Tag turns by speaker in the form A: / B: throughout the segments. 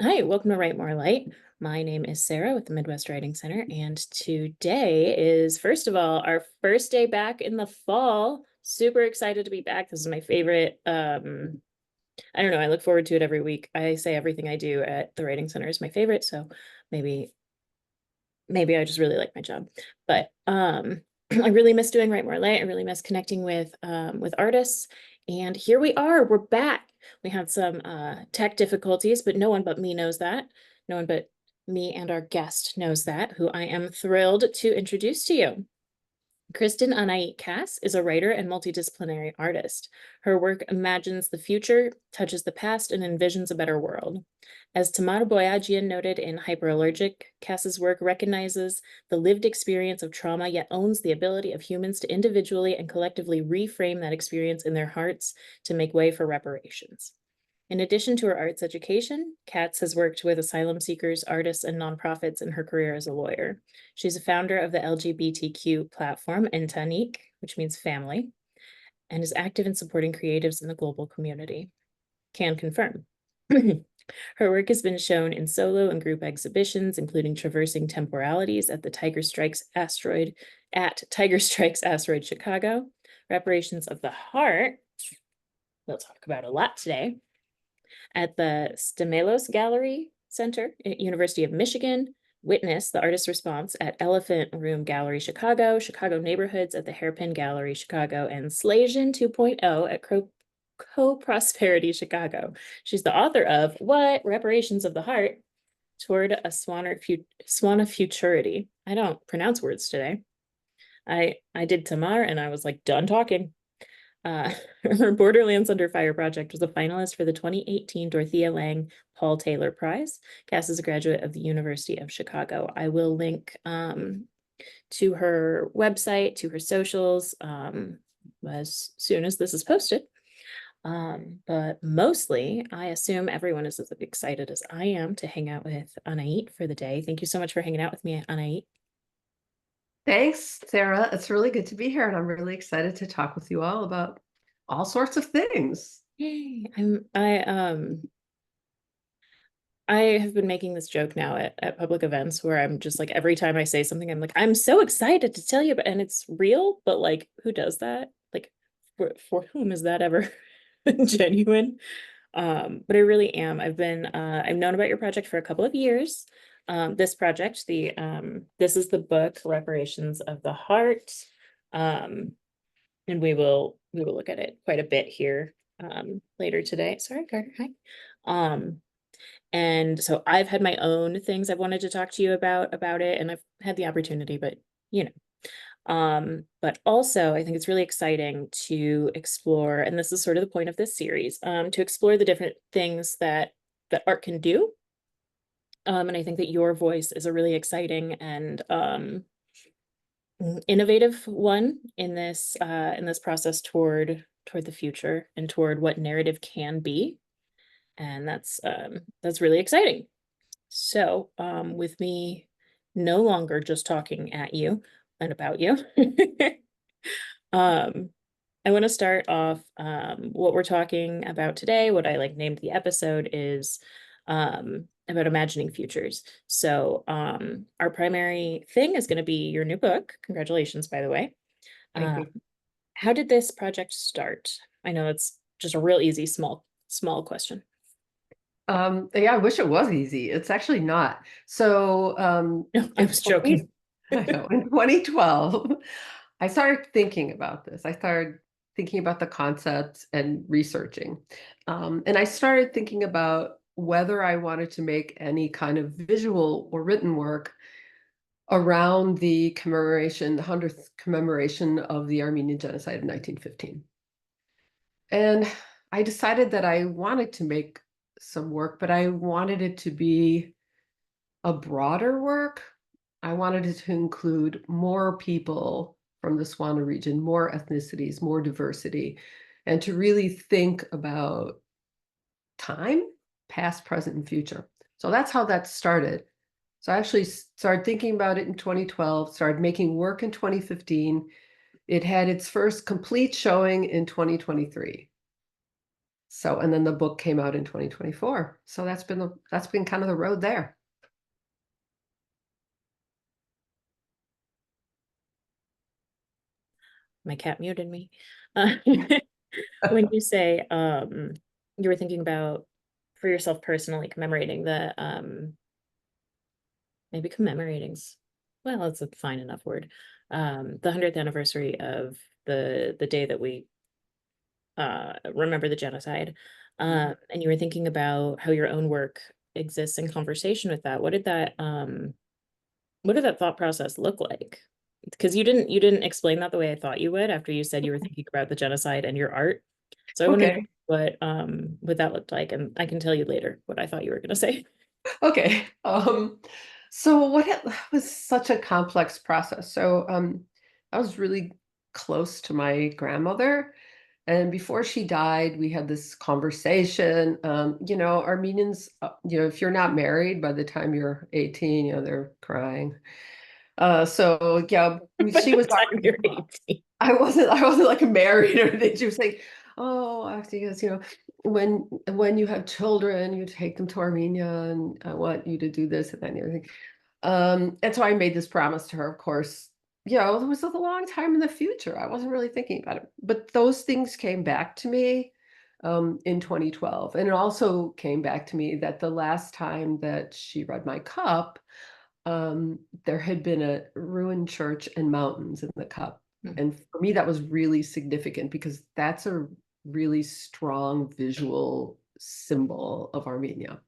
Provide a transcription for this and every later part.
A: Hi, welcome to Write More Light. My name is Sarah with the Midwest Writing Center, and today is, first of all, our first day back in the fall. Super excited to be back. This is my favorite. I don't know, I look forward to it every week. I say everything I do at the Writing Center is my favorite, so maybe I just really like my job. But I really miss doing Write More Light. I really miss connecting with artists. And here we are, we're back. We had some tech difficulties, but no one but me knows that. No one but me and our guest knows that, who I am thrilled to introduce to you. Kristin Anahit Cass is a writer and multidisciplinary artist. Her work imagines the future, touches the past, and envisions a better world. As Tamar Boyajian noted in Hyperallergic, Cass's work recognizes the lived experience of trauma, yet owns the ability of humans to individually and collectively reframe that experience in their hearts to make way for reparations. In addition to her arts education, Katz has worked with asylum seekers, artists, and nonprofits in her career as a lawyer. She's a founder of the LGBTQ platform Entanique, which means family, and is active in supporting creatives in the global community. Can confirm. Her work has been shown in solo and group exhibitions, including Traversing Temporalities at the Tiger Strikes Asteroid Chicago, Reparations of the Heart, we'll talk about a lot today, at the Stemelos Gallery Center at University of Michigan, Witness, the artist's response at Elephant Room Gallery Chicago, Chicago Neighborhoods at the Hairpin Gallery Chicago, and Slasion 2.0 at Co-Prosperity Chicago. She's the author of What? Reparations of the Heart Toward a SWANA Futurity. I don't pronounce words today. I did Tamar and I was like, done talking. Her Borderlands Under Fire project was a finalist for the 2018 Dorothea Lange Paul Taylor Prize. Cass is a graduate of the University of Chicago. I will link to her website, to her socials, as soon as this is posted. But mostly, I assume everyone is as excited as I am to hang out with Anahit for the day. Thank you so much for hanging out with me, Anahit.
B: Thanks, Sarah. It's really good to be here, and I'm really excited to talk with you all about all sorts of things.
A: Yay. I have been making this joke now at public events where I'm just like, every time I say something, I'm like, I'm so excited to tell you, and it's real, but like, who does that? Like, for whom is that ever genuine? But I really am. I've known about your project for a couple of years. This project, this is the book Reparations of the Heart. And we will look at it quite a bit here later today. Sorry, Carter. Hi. And so I've had my own things I've wanted to talk to you about it, and I've had the opportunity, but you know. But also I think it's really exciting to explore, and this is sort of the point of this series, to explore the different things that art can do. And I think that your voice is a really exciting and innovative one in this process toward the future and toward what narrative can be. And that's really exciting. So with me no longer just talking at you and about you, I want to start off what we're talking about today. What I like named the episode is about imagining futures. So our primary thing is going to be your new book. Congratulations, by the way.
B: Thank
A: Uh,
B: you.
A: how did this project start? I know it's just a real easy, small question.
B: Yeah, I wish it was easy. It's actually not. So,
A: No, I was joking.
B: I know, in 2012, I started thinking about this. I started thinking about the concepts and researching. And I started thinking about whether I wanted to make any kind of visual or written work around the 100th commemoration of the Armenian genocide in 1915. And I decided that I wanted to make some work, but I wanted it to be a broader work. I wanted it to include more people from the SWANA region, more ethnicities, more diversity, and to really think about time, past, present, and future. So that's how that started. So I actually started thinking about it in 2012, started making work in 2015. It had its first complete showing in 2023. So, and then the book came out in 2024. So that's been kind of the road there.
A: My cat muted me. Uh, when you say you were thinking about for yourself personally commemorating the maybe commemorating's well, it's a fine enough word. The 100th anniversary of the day that we remember the genocide. And you were thinking about how your own work exists in conversation with that. What did that thought process look like? Because you didn't explain that the way I thought you would after you said you were thinking about the genocide and your art. So I wondered
B: Okay.
A: what that looked like, and I can tell you later what I thought you were gonna say.
B: Okay. So what it was such a complex process. So I was really close to my grandmother. And before she died, we had this conversation. Armenians, if you're not married by the time you're 18, they're crying. So yeah,
A: By
B: she
A: the
B: was
A: time
B: already,
A: you're 18.
B: I wasn't like married or anything. She was saying, "Oh, actually, yes, when you have children, you take them to Armenia, and I want you to do this and that and everything." And so I made this promise to her. Of course, it was a long time in the future. I wasn't really thinking about it, but those things came back to me in 2012, and it also came back to me that the last time that she read my cup, there had been a ruined church and mountains in the cup.
A: Hmm.
B: And for me, that was really significant because that's a really strong visual symbol of Armenia.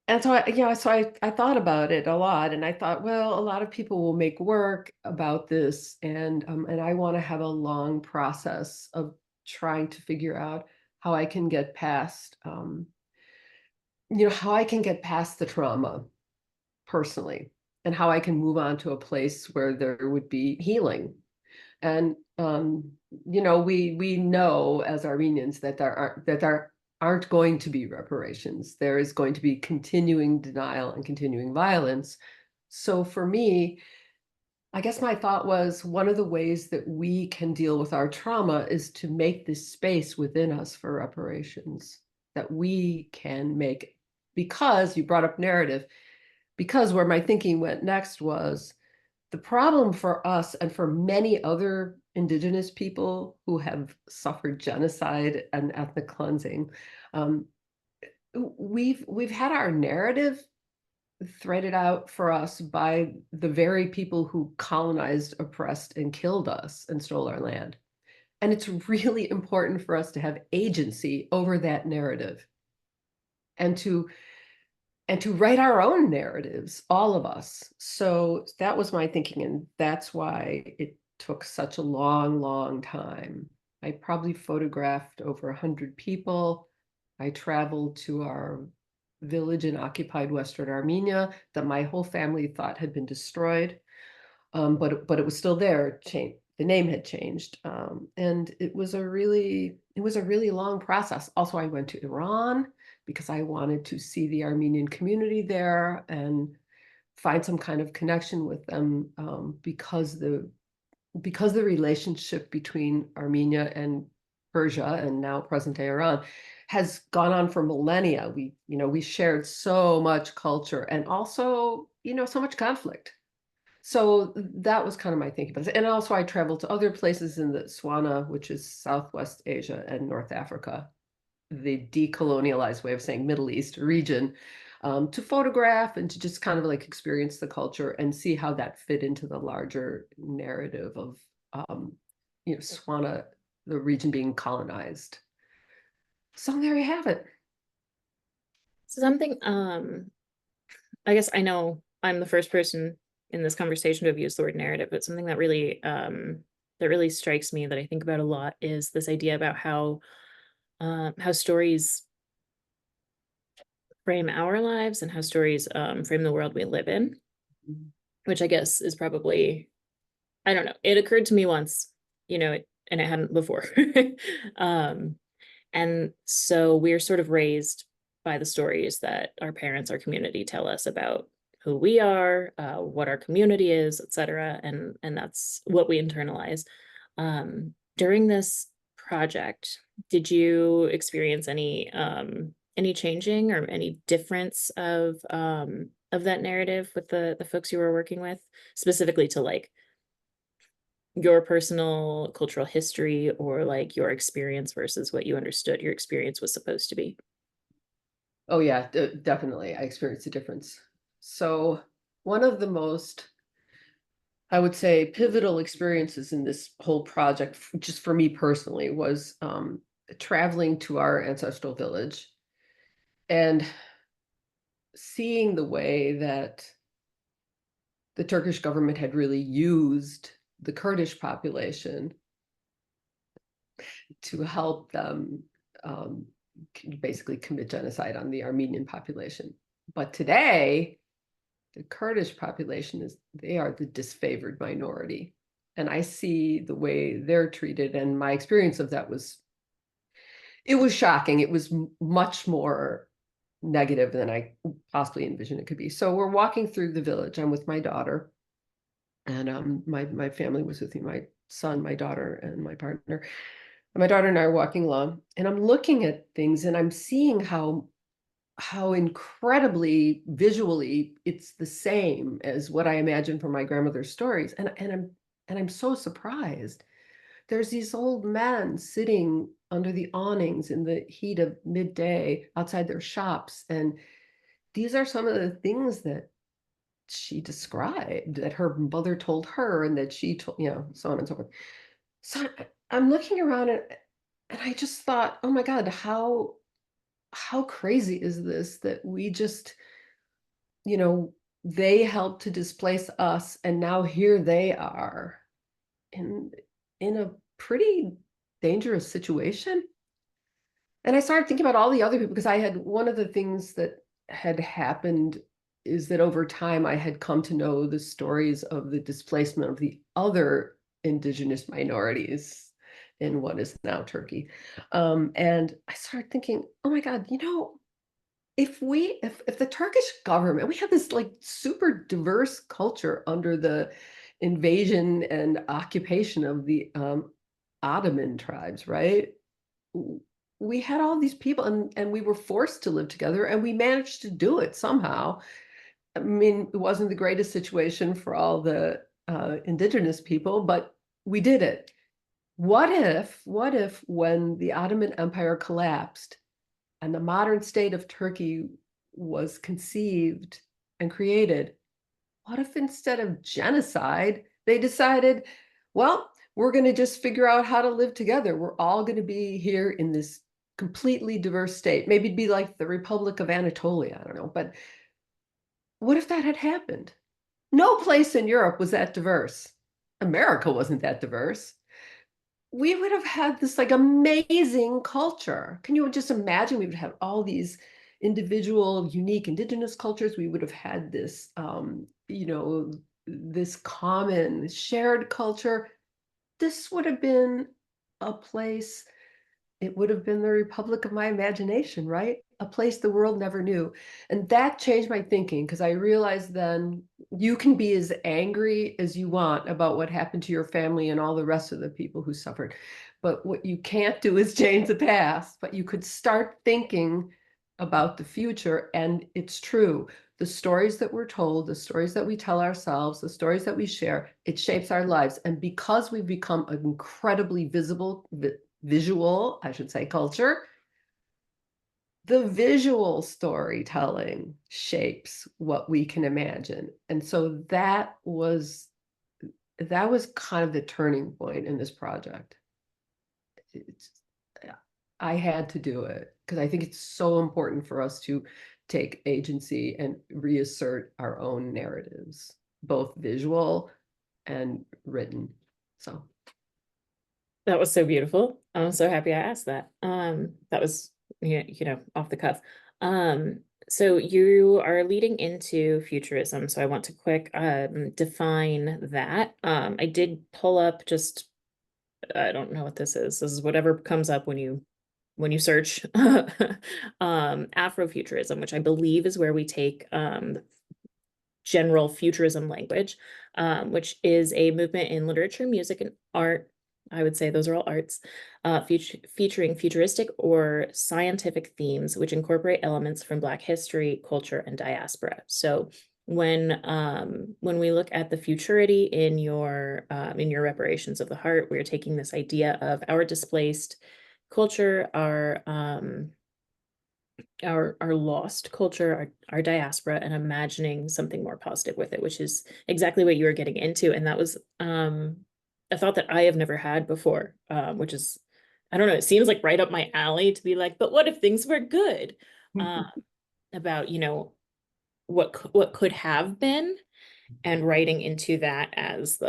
B: And so I thought about it a lot, and I thought, well, a lot of people will make work about this, and I want to have a long process of trying to figure out how I can get past, how I can get past the trauma personally, and how I can move on to a place where there would be healing. And we know as Armenians that there aren't going to be reparations. There is going to be continuing denial and continuing violence. So for me, I guess my thought was one of the ways that we can deal with our trauma is to make this space within us for reparations that we can make. Because you brought up narrative, because where my thinking went next was the problem for us and for many other indigenous people who have suffered genocide and ethnic cleansing. um, we've had our narrative threaded out for us by the very people who colonized, oppressed, and killed us and stole our land. And it's really important for us to have agency over that narrative, and to write our own narratives, all of us. So that was my thinking, and that's why it took such a long, long time. I probably photographed over 100 people. I traveled to our village in occupied Western Armenia that my whole family thought had been destroyed, but it was still there. The name had changed, and it was a really long process. Also, I went to Iran because I wanted to see the Armenian community there and find some kind of connection with them, because the relationship between Armenia and Persia and now present day Iran has gone on for millennia. We shared so much culture and also so much conflict. So that was kind of my thinking about it. And also I traveled to other places in the SWANA, which is Southwest Asia and North Africa, the decolonialized way of saying Middle East region, to photograph and to just kind of like experience the culture and see how that fit into the larger narrative of, SWANA, the region being colonized. So there you have it.
A: So something I guess I know I'm the first person in this conversation to have used the word narrative, but something that really strikes me that I think about a lot is this idea about how stories frame our lives and how stories frame the world we live in, which I guess is probably, I don't know. It occurred to me once, and it hadn't before. um, and so we're sort of raised by the stories that our parents, our community tell us about who we are, what our community is, etc. And that's what we internalize. During this project, Did you experience any changing or any difference of that narrative with the folks you were working with, specifically to like your personal cultural history or like your experience versus what you understood your experience was supposed to be?
B: Oh yeah, definitely. I experienced a difference. So one of the most, I would say, pivotal experiences in this whole project, just for me personally, was traveling to our ancestral village and seeing the way that the Turkish government had really used the Kurdish population to help them um, basically commit genocide on the Armenian population. But today, the Kurdish population they are the disfavored minority. And I see the way they're treated, and my experience of that it was shocking. It was much more negative than I possibly envisioned it could be. So we're walking through the village. I'm with my daughter, and my family was with me, my son, my daughter, and my partner. And my daughter and I are walking along, and I'm looking at things, and I'm seeing how incredibly visually it's the same as what I imagined from my grandmother's stories. And I'm so surprised. There's these old men sitting under the awnings in the heat of midday outside their shops. And these are some of the things that she described, that her mother told her, and that she told, so on and so forth. So I'm looking around, and I just thought, oh my God, how crazy is this that we just, you know, they helped to displace us, and now here they are in a pretty dangerous situation. And I started thinking about all the other people, because I had one of the things that had happened is that over time I had come to know the stories of the displacement of the other indigenous minorities in what is now Turkey. And I started thinking, oh my God, if the Turkish government, we have this like super diverse culture under the invasion and occupation of the Ottoman tribes, right? We had all these people, and we were forced to live together, and we managed to do it somehow. I mean, it wasn't the greatest situation for all the indigenous people, but we did it. What if when the Ottoman Empire collapsed and the modern state of Turkey was conceived and created, what if instead of genocide, they decided, well, we're going to just figure out how to live together. We're all going to be here in this completely diverse state. Maybe it'd be like the Republic of Anatolia. I don't know. But what if that had happened? No place in Europe was that diverse. America wasn't that diverse. We would have had this like amazing culture. Can you just imagine? We would have all these individual, unique indigenous cultures. We would have had this, this common shared culture. This would have been a place, it would have been the republic of my imagination, right? A place the world never knew. And that changed my thinking, because I realized then you can be as angry as you want about what happened to your family and all the rest of the people who suffered. But what you can't do is change the past, but you could start thinking about the future. And it's true. The stories that we're told, the stories that we tell ourselves, the stories that we share, it shapes our lives. And because we've become an incredibly visual, I should say, culture, the visual storytelling shapes what we can imagine. And so that was kind of the turning point in this project. It's, I had to do it because I think it's so important for us to take agency and reassert our own narratives, both visual and written. So
A: That was so beautiful. I'm so happy I asked that. That was, off the cuff. So you are leading into futurism. So I want to quick define that. I did pull up just, I don't know what this is. This is whatever comes up when you search Afrofuturism, which I believe is where we take general futurism language, which is a movement in literature, music, and art I would say those are all arts, featuring futuristic or scientific themes which incorporate elements from Black history, culture, and diaspora. So when we look at the futurity in your reparations of the heart, we're taking this idea of our displaced culture, our lost culture, our diaspora, and imagining something more positive with it, which is exactly what you were getting into. And that was a thought that I have never had before, which is, I don't know, it seems like right up my alley to be like, but what if things were good? Uh, about, what could have been, and writing into that as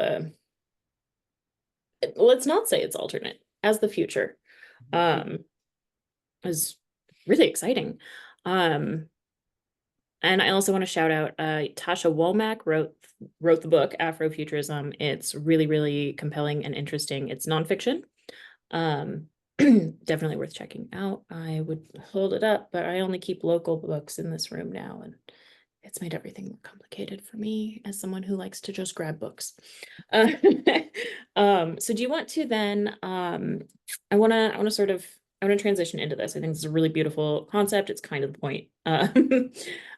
A: let's not say it's alternate, as the future, um, is really exciting. Um, And I also want to shout out Tasha Womack wrote the book Afrofuturism. It's really, really compelling and interesting. It's nonfiction. Um, definitely worth checking out. I would hold it up, but I only keep local books in this room now, and it's made everything more complicated for me as someone who likes to just grab books. Uh, so do you want to then I want to transition into this. I think this is a really beautiful concept. It's kind of the point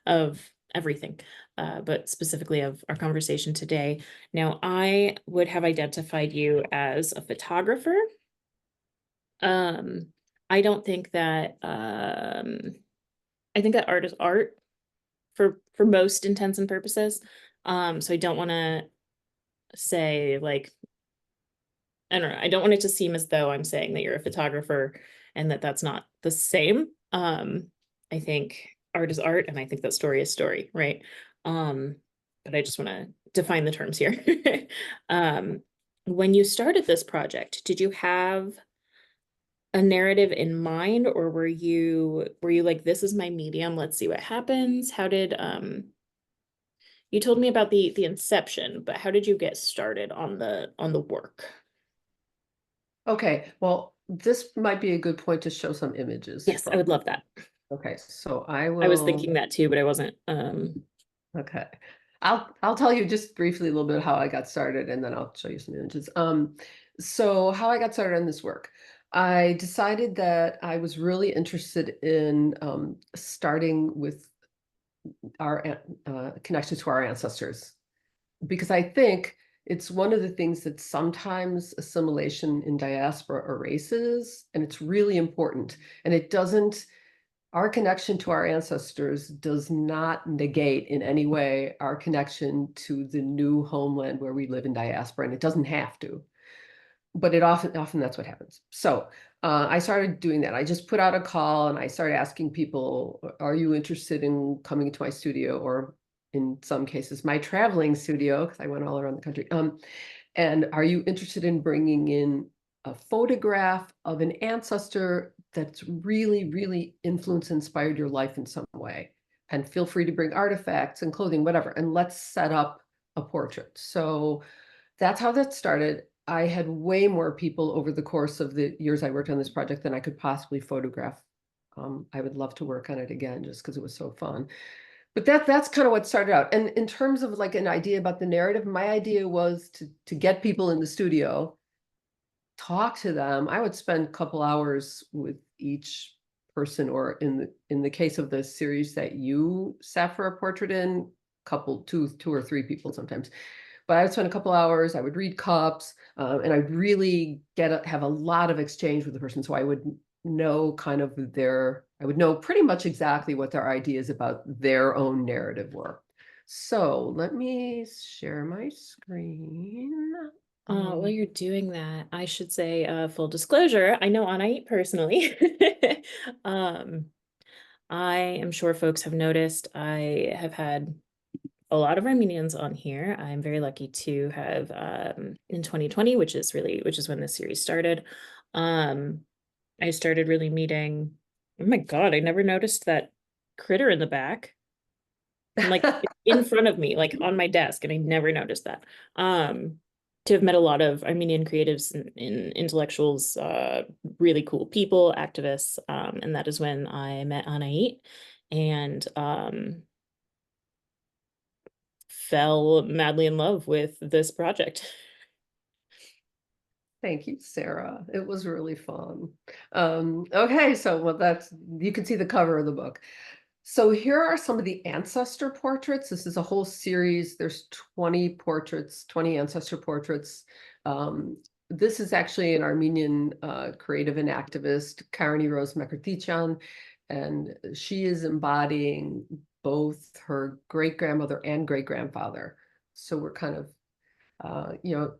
A: of everything, but specifically of our conversation today. Now, I would have identified you as a photographer. Um, I don't think that I think that art is art for most intents and purposes. So I don't want to say like, I don't know, I don't want it to seem as though I'm saying that you're a photographer and that that's not the same. I think art is art, and I think that story is story, right? Um, but I just want to define the terms here. um, when you started this project, did you have a narrative in mind, or were you like, this is my medium, let's see what happens? How did you told me about the inception, but how did you get started on the work?
B: Okay, well, this might be a good point to show some images
A: Yes, I
B: from.
A: would love that.
B: Okay, so I
A: I was
B: will.
A: thinking that too, but I wasn't
B: Okay. I'll tell you just briefly a little bit how I got started, and then I'll show you some images. So how I got started on this work. I decided that I was really interested in starting with our connection to our ancestors, because I think it's one of the things that sometimes assimilation in diaspora erases, and it's really important. And it doesn't, our connection to our ancestors does not negate in any way our connection to the new homeland where we live in diaspora, and it doesn't have to, but it often that's what happens. So I started doing that. I just put out a call and I started asking people, are you interested in coming to my studio, or in some cases my traveling studio, because I went all around the country. And are you interested in bringing in a photograph of an ancestor that's really, really influenced, inspired your life in some way? And feel free to bring artifacts and clothing, whatever, and let's set up a portrait. So that's how that started. I had way more people over the course of the years I worked on this project than I could possibly photograph. I would love to work on it again just because it was so fun. But that's kind of what started out. And in terms of like an idea about the narrative, my idea was to get people in the studio, talk to them. I would spend a couple hours with each person, or in the case of the series that you sat for a portrait in, two or three people sometimes. But I would spend a couple hours, I would read cups, and I'd really have a lot of exchange with the person. So I would know I would know pretty much exactly what their ideas about their own narrative were. So let me share my screen.
A: while you're doing that, I should say, full disclosure, I know Anahit personally. Um, I am sure folks have noticed I have had a lot of Armenians on here. I'm very lucky to have in 2020, which is when this series started. Um, I started really meeting, oh my God, I never noticed that critter in the back. And like in front of me, like on my desk, and I never noticed that. To have met a lot of Armenian creatives and intellectuals, really cool people, activists, and that is when I met Anahit and fell madly in love with this project.
B: Thank you, Sarah. It was really fun. Okay, so well, that's you can see the cover of the book. So here are some of the ancestor portraits. This is a whole series. There's 20 portraits, 20 ancestor portraits. Um, this is actually an Armenian creative and activist, Karani Rose Mekertichyan, and she is embodying both her great-grandmother and great-grandfather. So we're kind of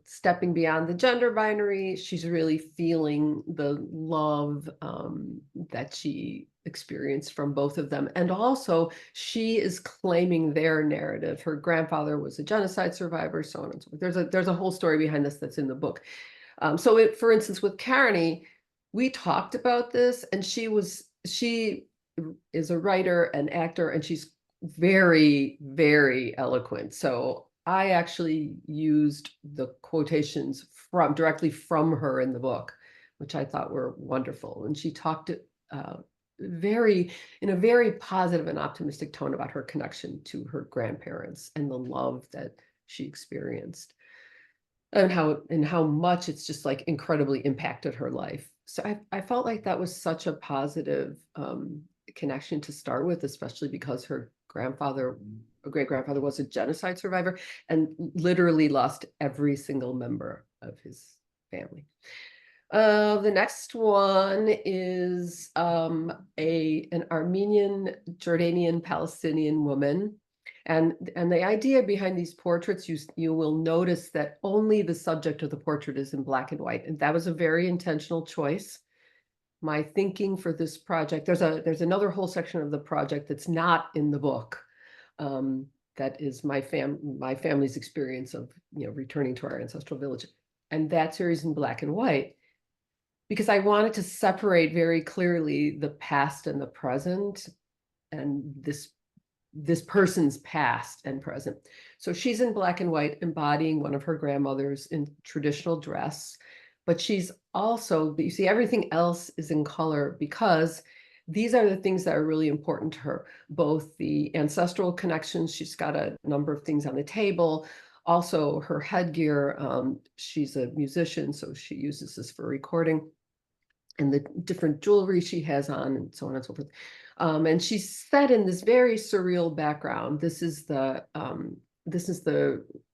B: stepping beyond the gender binary. She's really feeling the love that she experienced from both of them. And also, she is claiming their narrative. Her grandfather was a genocide survivor, so on and so forth. There's a whole story behind this that's in the book. For instance, with Karani, we talked about this, and she is a writer and actor, and she's very, very eloquent. So I actually used the quotations directly from her in the book, which I thought were wonderful. And she talked in a very positive and optimistic tone about her connection to her grandparents and the love that she experienced, and how much it's just like incredibly impacted her life. So I felt like that was such a positive connection to start with, especially because her great grandfather was a genocide survivor and literally lost every single member of his family. The next one is an Armenian, Jordanian, Palestinian woman. And the idea behind these portraits, you will notice that only the subject of the portrait is in black and white. And that was a very intentional choice. My thinking for this project, there's another whole section of the project that's not in the book. That is my family's experience of returning to our ancestral village. And that series in black and white, because I wanted to separate very clearly the past and the present, and this person's past and present. So she's in black and white, embodying one of her grandmothers in traditional dress, but she's also, you see, everything else is in color because these are the things that are really important to her, both the ancestral connections. She's got a number of things on the table, also her headgear. She's a musician, so she uses this for recording, and the different jewelry she has on, and so on and so forth. And she's set in this very surreal background. This is the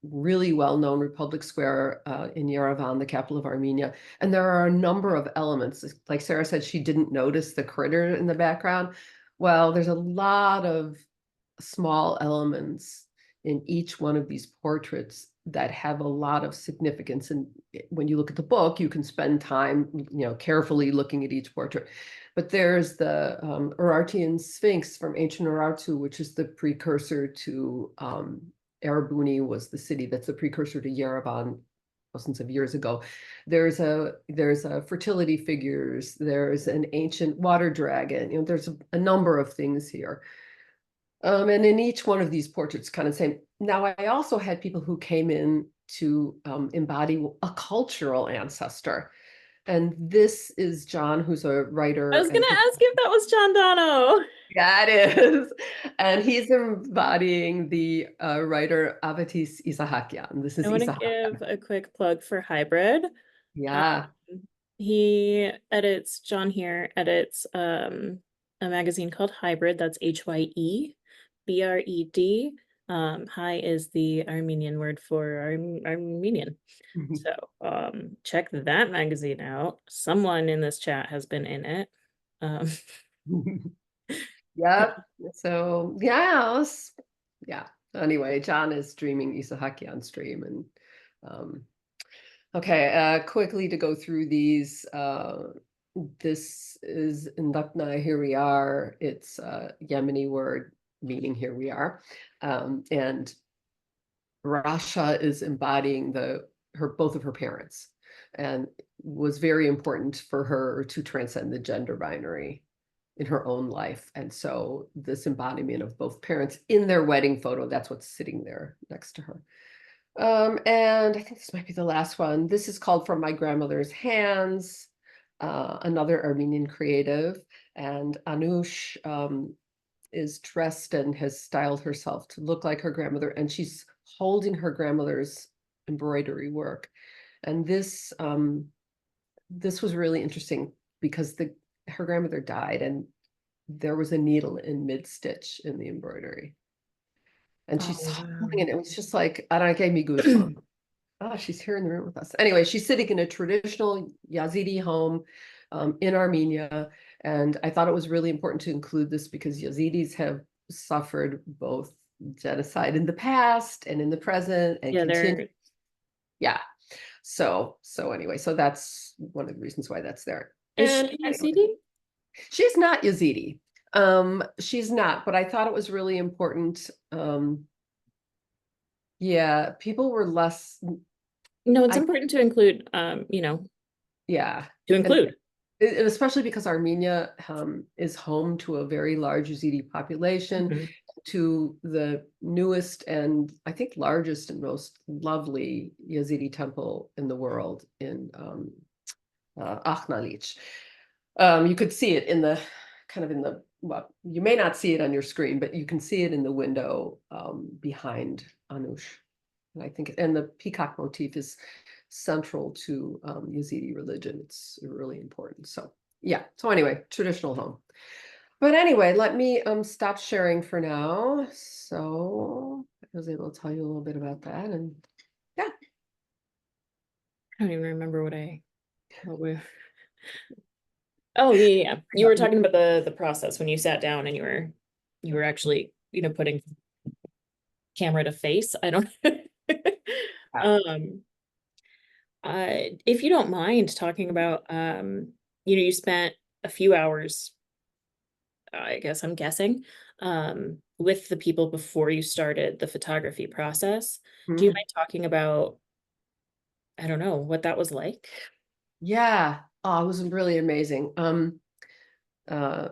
B: really well-known Republic Square in Yerevan, the capital of Armenia. And there are a number of elements. Like Sarah said, she didn't notice the critter in the background. Well, there's a lot of small elements in each one of these portraits that have a lot of significance. And when you look at the book, you can spend time, carefully looking at each portrait. But there's the Urartian Sphinx from ancient Urartu, which is the precursor to Erebuni, was the city that's the precursor to Yerevan thousands of years ago. There's a fertility figures. There's an ancient water dragon. There's a number of things here. And in each one of these portraits, kind of same. Now, I also had people who came in to embody a cultural ancestor. And this is John, who's a
A: I
B: writer.
A: was gonna ask if that was John Dono.
B: Yeah, it is. And he's embodying the writer Avatis Isahakyan. This
A: I
B: is
A: want to
B: Isahakyan.
A: give a quick plug for Hybrid. Um,
B: Yeah.
A: John here edits a magazine called Hybrid. That's HYEBRED. Hi is the Armenian word for Armenian. So check that magazine out. Someone in this chat has been in it.
B: Yep. So yeah. Anyway, John is streaming Isahakyan's stream, and okay, quickly to go through these. This is Ndakna, here we are. It's a Yemeni word meaning here we are. And Rasha is embodying both of her parents, and was very important for her to transcend the gender binary in her own life. And so this embodiment of both parents in their wedding photo, that's what's sitting there next to her. And I think this might be the last one. This is called From My Grandmother's Hands, another Armenian creative. And Anush is dressed and has styled herself to look like her grandmother, and she's holding her grandmother's embroidery work. And this this was really interesting because her grandmother died and there was a needle in mid-stitch in the embroidery. And she's
A: Oh,
B: holding
A: wow.
B: it. It was just like, I don't know, it gave me goosebumps. Oh, she's here in the room with us. Anyway, she's sitting in a traditional Yazidi home in Armenia. And I thought it was really important to include this because Yazidis have suffered both genocide in the past and in the present and
A: Yeah,
B: continue.
A: they're
B: Yeah. So anyway, so that's one of the reasons why that's there.
A: is
B: And
A: she
B: anyway,
A: Yazidi?
B: she's not Yazidi. She's not, but I thought it was really important. Yeah, people were less,
A: No, it's
B: I
A: important to include,
B: yeah.
A: to
B: And
A: include.
B: and especially because Armenia is home to a very large Yazidi population,
A: Mhm.
B: to the newest and I think largest and most lovely Yazidi temple in the world in Akhnalic. You could see it in the well, you may not see it on your screen, but you can see it in the window behind Anush. And I think, and the peacock motif is central to Yazidi religion. It's really important. So yeah. So anyway, traditional home. But anyway, let me stop sharing for now. So I was able to tell you a little bit about that, and yeah.
A: I don't even remember what we Oh, yeah, yeah. You were talking about the process when you sat down and you were actually, putting camera to face. I don't um if you don't mind talking about you spent a few hours, I guess I'm guessing, with the people before you started the photography process. Do you
B: Mhm.
A: mind talking about, I don't know, what that was like?
B: Yeah. Oh, it was really amazing. Uh,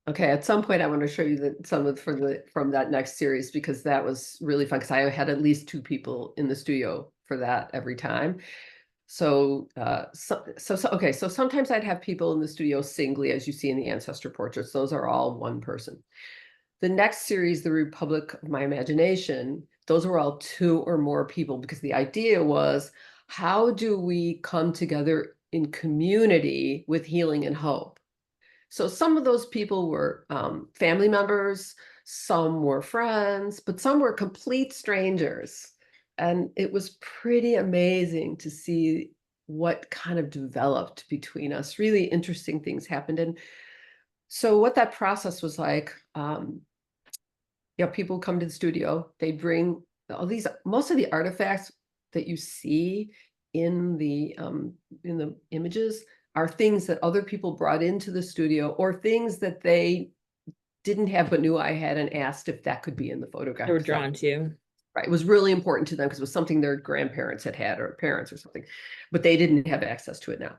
B: okay, at some point I want to show you some of from that next series because that was really fun because I had at least two people in the studio for that every time. Okay, so sometimes I'd have people in the studio singly, as you see in the ancestor portraits. Those are all one person. The next series, The Republic of My Imagination, those were all two or more people because the idea was, how do we come together in community with healing and hope? So some of those people were family members, some were friends, but some were complete strangers. And it was pretty amazing to see what kind of developed between us. Really interesting things happened. And so what that process was like, people come to the studio, they bring all these, most of the artifacts that you see in the images are things that other people brought into the studio or things that they didn't have but knew I had and asked if that could be in the
A: They
B: photograph
A: were
B: because that
A: drawn to.
B: right, it was really important to them because it was something their grandparents had or parents or something, but they didn't have access to it now.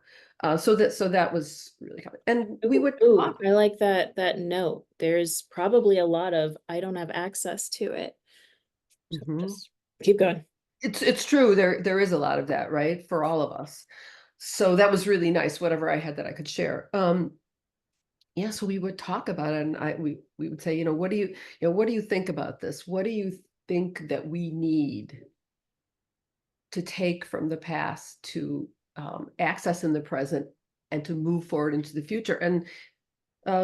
B: So that was really common. And we
A: Ooh,
B: would
A: ooh,
B: talk.
A: I like that note. There's probably a lot of I don't have access to it. So
B: Mhm.
A: just keep going.
B: It's true. There is a lot of that, right? For all of us. So that was really nice, whatever I had that I could share. Yeah, so we would talk about it and we would say, what do you think about this? What do you think that we need to take from the past to access in the present and to move forward into the future? And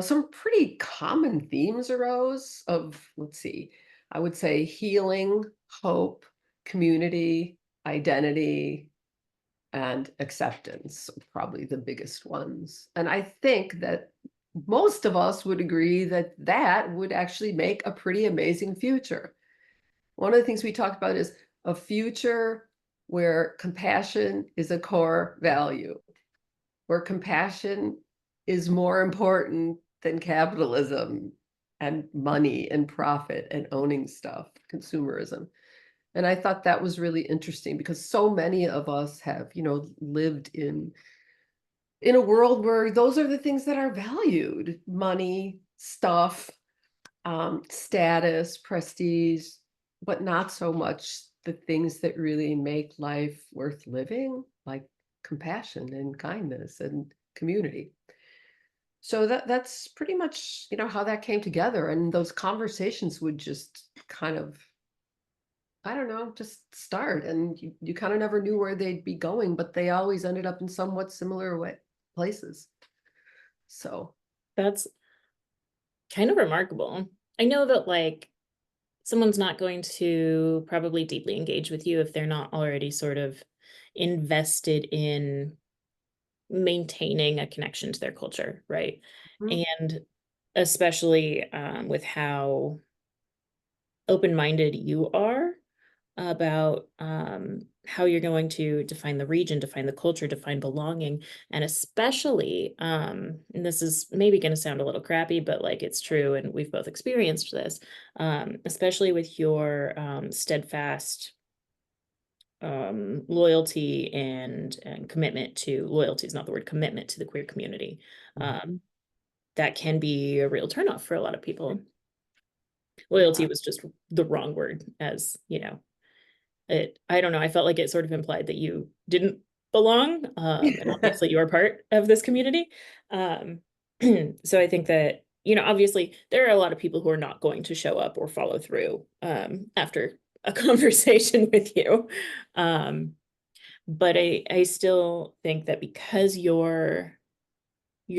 B: some pretty common themes arose of, let's see, I would say healing, hope, community, identity, and acceptance, probably the biggest ones. And I think that most of us would agree that that would actually make a pretty amazing future. One of the things we talked about is a future where compassion is a core value, where compassion is more important than capitalism and money and profit and owning stuff, consumerism. And I thought that was really interesting because so many of us have, lived in a world where those are the things that are valued: money, stuff, status, prestige, but not so much the things that really make life worth living, like compassion and kindness and community. So that's pretty much, how that came together. And those conversations would just kind of I don't know, just start. And you kind of never knew where they'd be going, but they always ended up in somewhat similar places. So,
A: That's kind of remarkable. I know that like someone's not going to probably deeply engage with you if they're not already sort of invested in maintaining a connection to their culture, right?
B: mhm,
A: And especially with how open-minded you are about how you're going to define the region, define the culture, define belonging, and especially, and this is maybe going to sound a little crappy, but like it's true, and we've both experienced this, especially with your steadfast loyalty and commitment to loyalty is not the word commitment to the queer community.
B: mhm.
A: That can be a real turnoff for a lot of people. Loyalty
B: Yeah.
A: was just the wrong word, as you know. I don't know, I felt like it sort of implied that you didn't belong, and obviously you are part of this community. Um, so I think that, obviously there are a lot of people who are not going to show up or follow through after a conversation with you. Um, but I still think that because your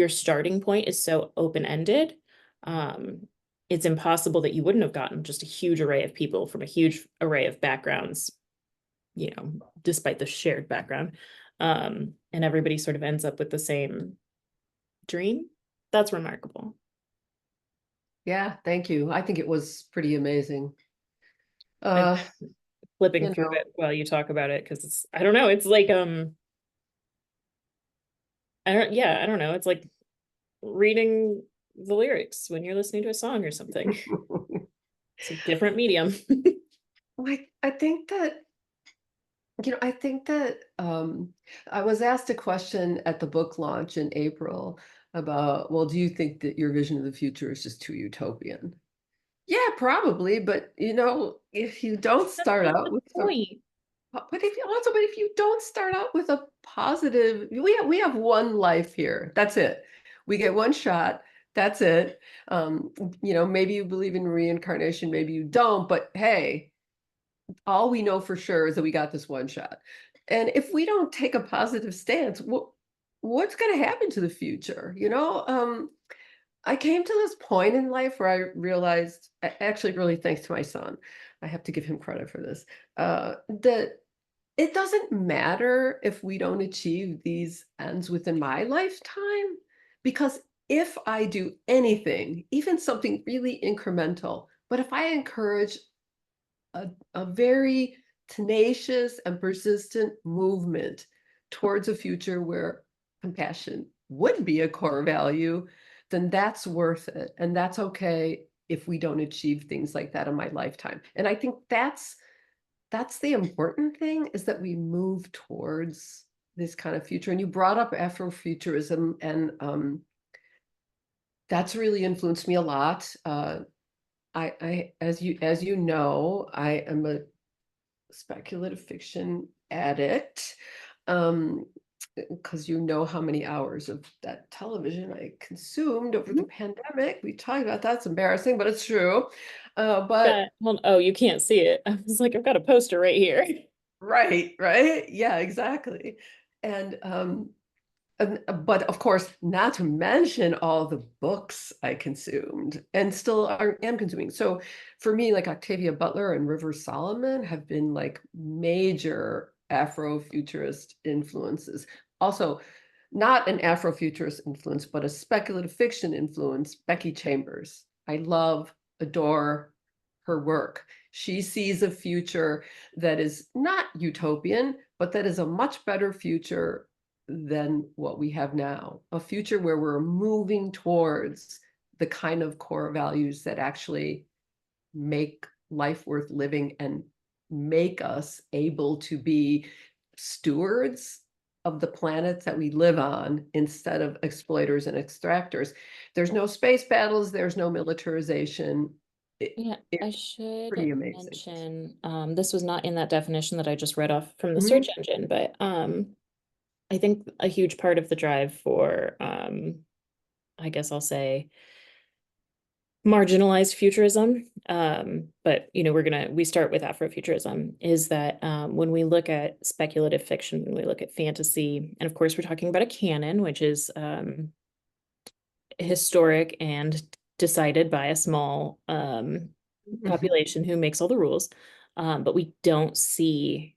A: starting point is so open-ended, um, it's impossible that you wouldn't have gotten just a huge array of people from a huge array of backgrounds, despite the shared background. And everybody sort of ends up with the same dream. That's remarkable.
B: Yeah, thank you. I think it was pretty amazing.
A: I'm
B: Uh,
A: flipping
B: you
A: through
B: know,
A: it while you talk about it because I don't know, it's like I don't know, it's like reading the lyrics when you're listening to a song or something. It's a different medium.
B: like I think that I think that I was asked a question at the book launch in April about, well, do you think that your vision of the future is just too utopian? Yeah, probably, but if you don't
A: That's
B: start
A: not
B: out
A: the
B: with a
A: point.
B: but if you don't start out with a positive, we have one life here. That's it. We get one shot. That's it. Um, maybe you believe in reincarnation, maybe you don't, but hey, all we know for sure is that we got this one shot. And if we don't take a positive stance, what's going to happen to the future? I came to this point in life where I realized, actually, really thanks to my son, I have to give him credit for this, that it doesn't matter if we don't achieve these ends within my lifetime, because if I do anything, even something really incremental, but if I encourage a very tenacious and persistent movement towards a future where compassion would be a core value, then that's worth it. And that's okay if we don't achieve things like that in my lifetime. And I think that's the important thing, is that we move towards this kind of future. And you brought up Afrofuturism, and that's really influenced me a lot. As you know, I am a speculative fiction addict, um, because you know how many hours of that television I consumed over the
A: Mhm.
B: pandemic. We talked about that's embarrassing, but it's true. But
A: Well, oh, you can't see it. I was like, I've got a poster right here.
B: right, right, yeah, exactly. And but of course, not to mention all the books I consumed and still am consuming. So for me, like Octavia Butler and River Solomon have been like major Afrofuturist influences. Also, not an Afrofuturist influence, but a speculative fiction influence, Becky Chambers. I love, adore her work. She sees a future that is not utopian, but that is a much better future than what we have now. A future where we're moving towards the kind of core values that actually make life worth living and make us able to be stewards of the planets that we live on instead of exploiters and extractors. There's no space battles, there's no militarization.
A: Yeah, I
B: It's
A: should
B: pretty amazing.
A: mention, this was not in that definition that I just read off from the search
B: Mhm.
A: engine, but I think a huge part of the drive for, I guess I'll say, marginalized futurism But we start with Afrofuturism, is that when we look at speculative fiction, when we look at fantasy, and of course we're talking about a canon, which is historic and decided by a small population who makes all the rules. But we don't see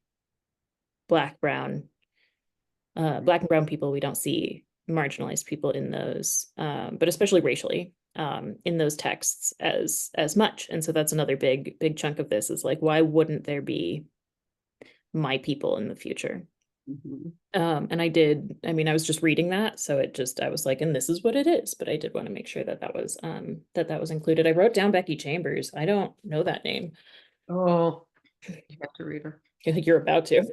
A: black, brown, black and brown people. We don't see marginalized people in those, but especially racially, in those texts as much. And so that's another big chunk of this, is like, why wouldn't there be my people in the future?
B: Mhm.
A: And I was just reading that, so I was like, and this is what it is. But I did want to make sure that that was included. I wrote down Becky Chambers. I don't know that name.
B: Oh, you have to read her.
A: I think you're about to.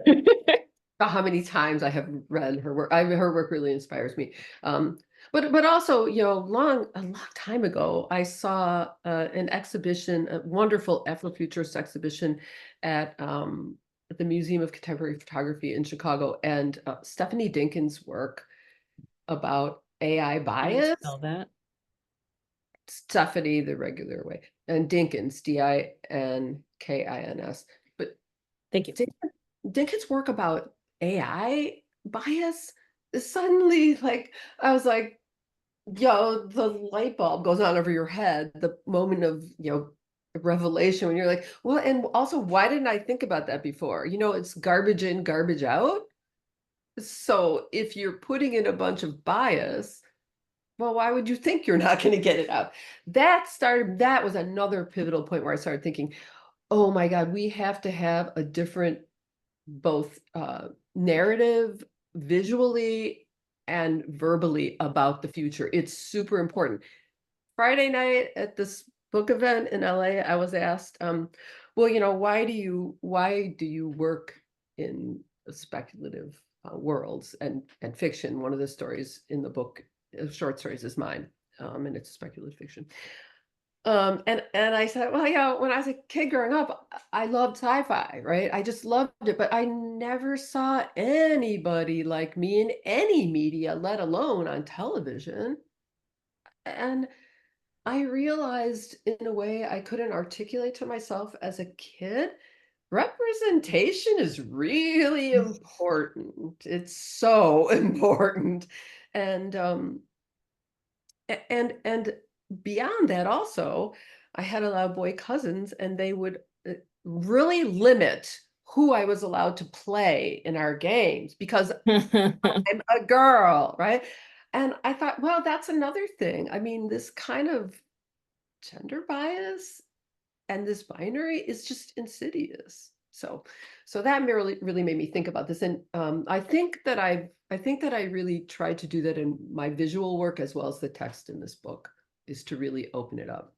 B: How many times I have read her work. Her work really inspires me. But also, a long time ago, I saw an exhibition, a wonderful Afrofuturist exhibition at the Museum of Contemporary Photography in Chicago, and Stephanie Dinkin's work about AI
A: How do you
B: bias.
A: spell that?
B: Stephanie the regular way, and Dinkins, Dinkins. But
A: Thank you.
B: Dinkin's work about AI bias is suddenly like, I was like, the light bulb goes on over your head, the moment of, revelation, when you're like, well, and also, why didn't I think about that before? It's garbage in, garbage out. So if you're putting in a bunch of bias, well, why would you think you're not going to get it out? That was another pivotal point where I started thinking, oh my God, we have to have a different, both narrative, visually and verbally, about the future. It's super important. Friday night at this book event in LA, I was asked, well, why do you work in speculative worlds and fiction? One of the stories in the book, short stories, is mine, and it's speculative fiction. And I said, well, when I was a kid growing up, I loved sci-fi, right? I just loved it, but I never saw anybody like me in any media, let alone on television. And I realized, in a way I couldn't articulate to myself as a kid, representation is really important. It's so important. And and beyond that, also, I had a lot of boy cousins, and they would really limit who I was allowed to play in our games because I'm a girl, right? And I thought, well, that's another thing. I mean, this kind of gender bias and this binary is just insidious. So that really made me think about this. And I think that I really tried to do that in my visual work as well as the text in this book, is to really open it up.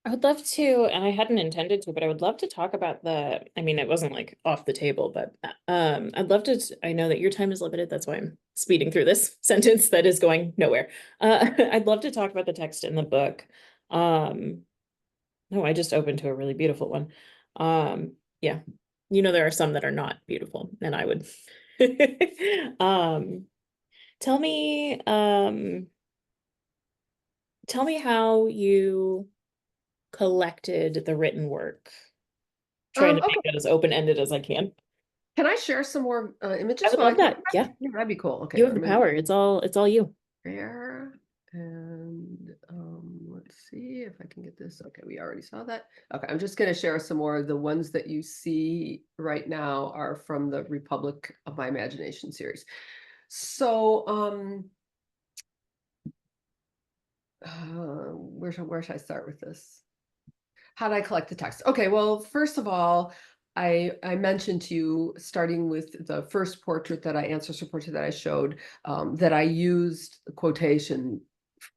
A: I would love to, and I hadn't intended to, but I would love to talk about it wasn't like off the table, but I'd love to, I know that your time is limited, that's why I'm speeding through this sentence that is going nowhere. I'd love to talk about the text in the book. No, I just opened to a really beautiful one. Yeah, there are some that are not beautiful, and I would um tell me tell me how you collected the written work, trying to make
B: Okay.
A: it as open-ended as I can.
B: Can I share some more
A: I
B: images
A: would
B: while I
A: love
B: think
A: that.
B: about
A: Yeah,
B: it? Yeah, that'd be cool. Okay,
A: you have
B: I'm
A: the
B: gonna
A: power. It's all you.
B: share, and let's see if I can get this. Okay, we already saw that. Okay, I'm just gonna share some more. The ones that you see right now are from the Republic of My Imagination series. So where should I start with this? How did I collect the text? Okay, well, first of all, I mentioned to you, starting with the first portrait that ancestor portrait that I showed, that I used a quotation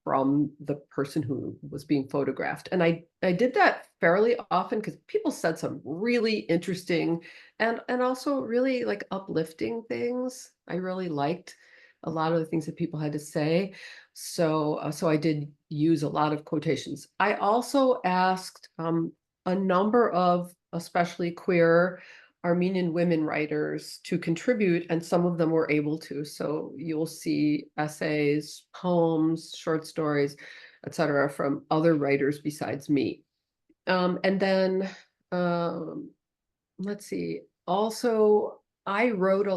B: from the person who was being photographed. And I did that fairly often because people said some really interesting and also really like uplifting things. I really liked a lot of the things that people had to say. So I did use a lot of quotations. I also asked a number of especially queer Armenian women writers to contribute, and some of them were able to. So you'll see essays, poems, short stories, etc., from other writers besides me. And then um, let's see. Also, I wrote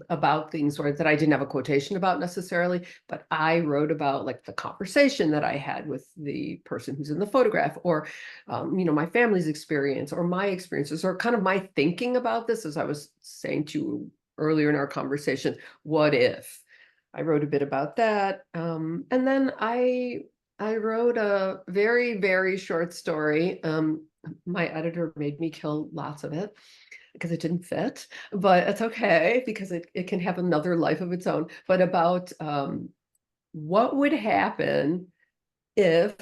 B: about things that I didn't have a quotation about necessarily, but I wrote about like the conversation that I had with the person who's in the photograph, or my family's experience, or my experiences, or kind of my thinking about this, as I was saying to you earlier in our conversation. What if? I wrote a bit about that, and then I wrote a very, very short story. My editor made me kill lots of it because it didn't fit, but it's okay because it can have another life of its own. But about what would happen if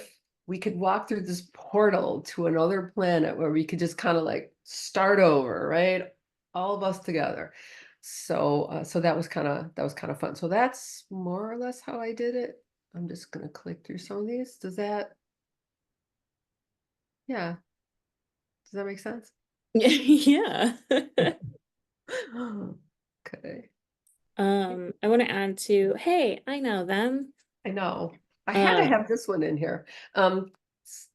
B: we could walk through this portal to another planet where we could just kind of like start over, right? All of us together. So that was kind of fun. So that's more or less how I did it. I'm just gonna click through some of these. Yeah, does that make sense?
A: Yeah.
B: Okay.
A: I want to add to, hey, I know them.
B: I know. I had to
A: Um,
B: have this one in here.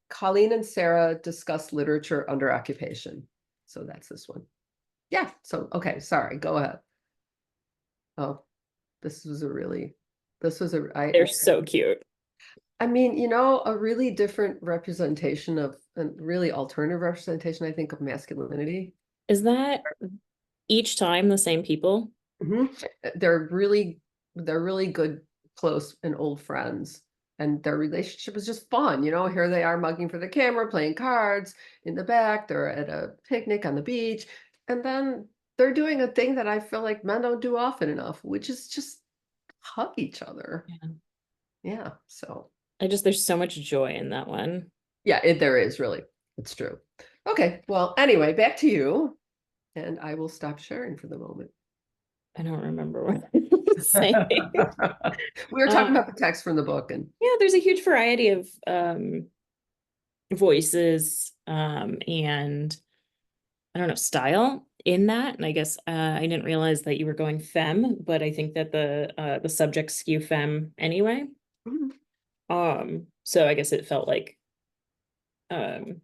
B: Colleen and Sarah discuss literature under occupation. So that's this one. Yeah. So, okay. Sorry. Go ahead. Oh, this was a really, this was a,
A: they're so cute.
B: I mean, a really different representation of, a really alternative representation, I think, of masculinity.
A: Is that each time the same people?
B: Mhm. They're really good, close and old friends. And their relationship is just fun. Here they are mugging for the camera, playing cards in the back. They're at a picnic on the beach. And then they're doing a thing that I feel like men don't do often enough, which is just hug each other.
A: Yeah.
B: Yeah. So
A: There's so much joy in that one.
B: yeah, there is really. It's true. Okay. Well, anyway, back to you. And I will stop sharing for the moment.
A: I don't remember what I was saying.
B: We were
A: Uh,
B: talking about the text from the book, and
A: yeah, there's a huge variety of voices and I don't know, style in that. And I guess I didn't realize that you were going femme, but I think that the subjects skew femme anyway.
B: Mhm.
A: So I guess it felt like um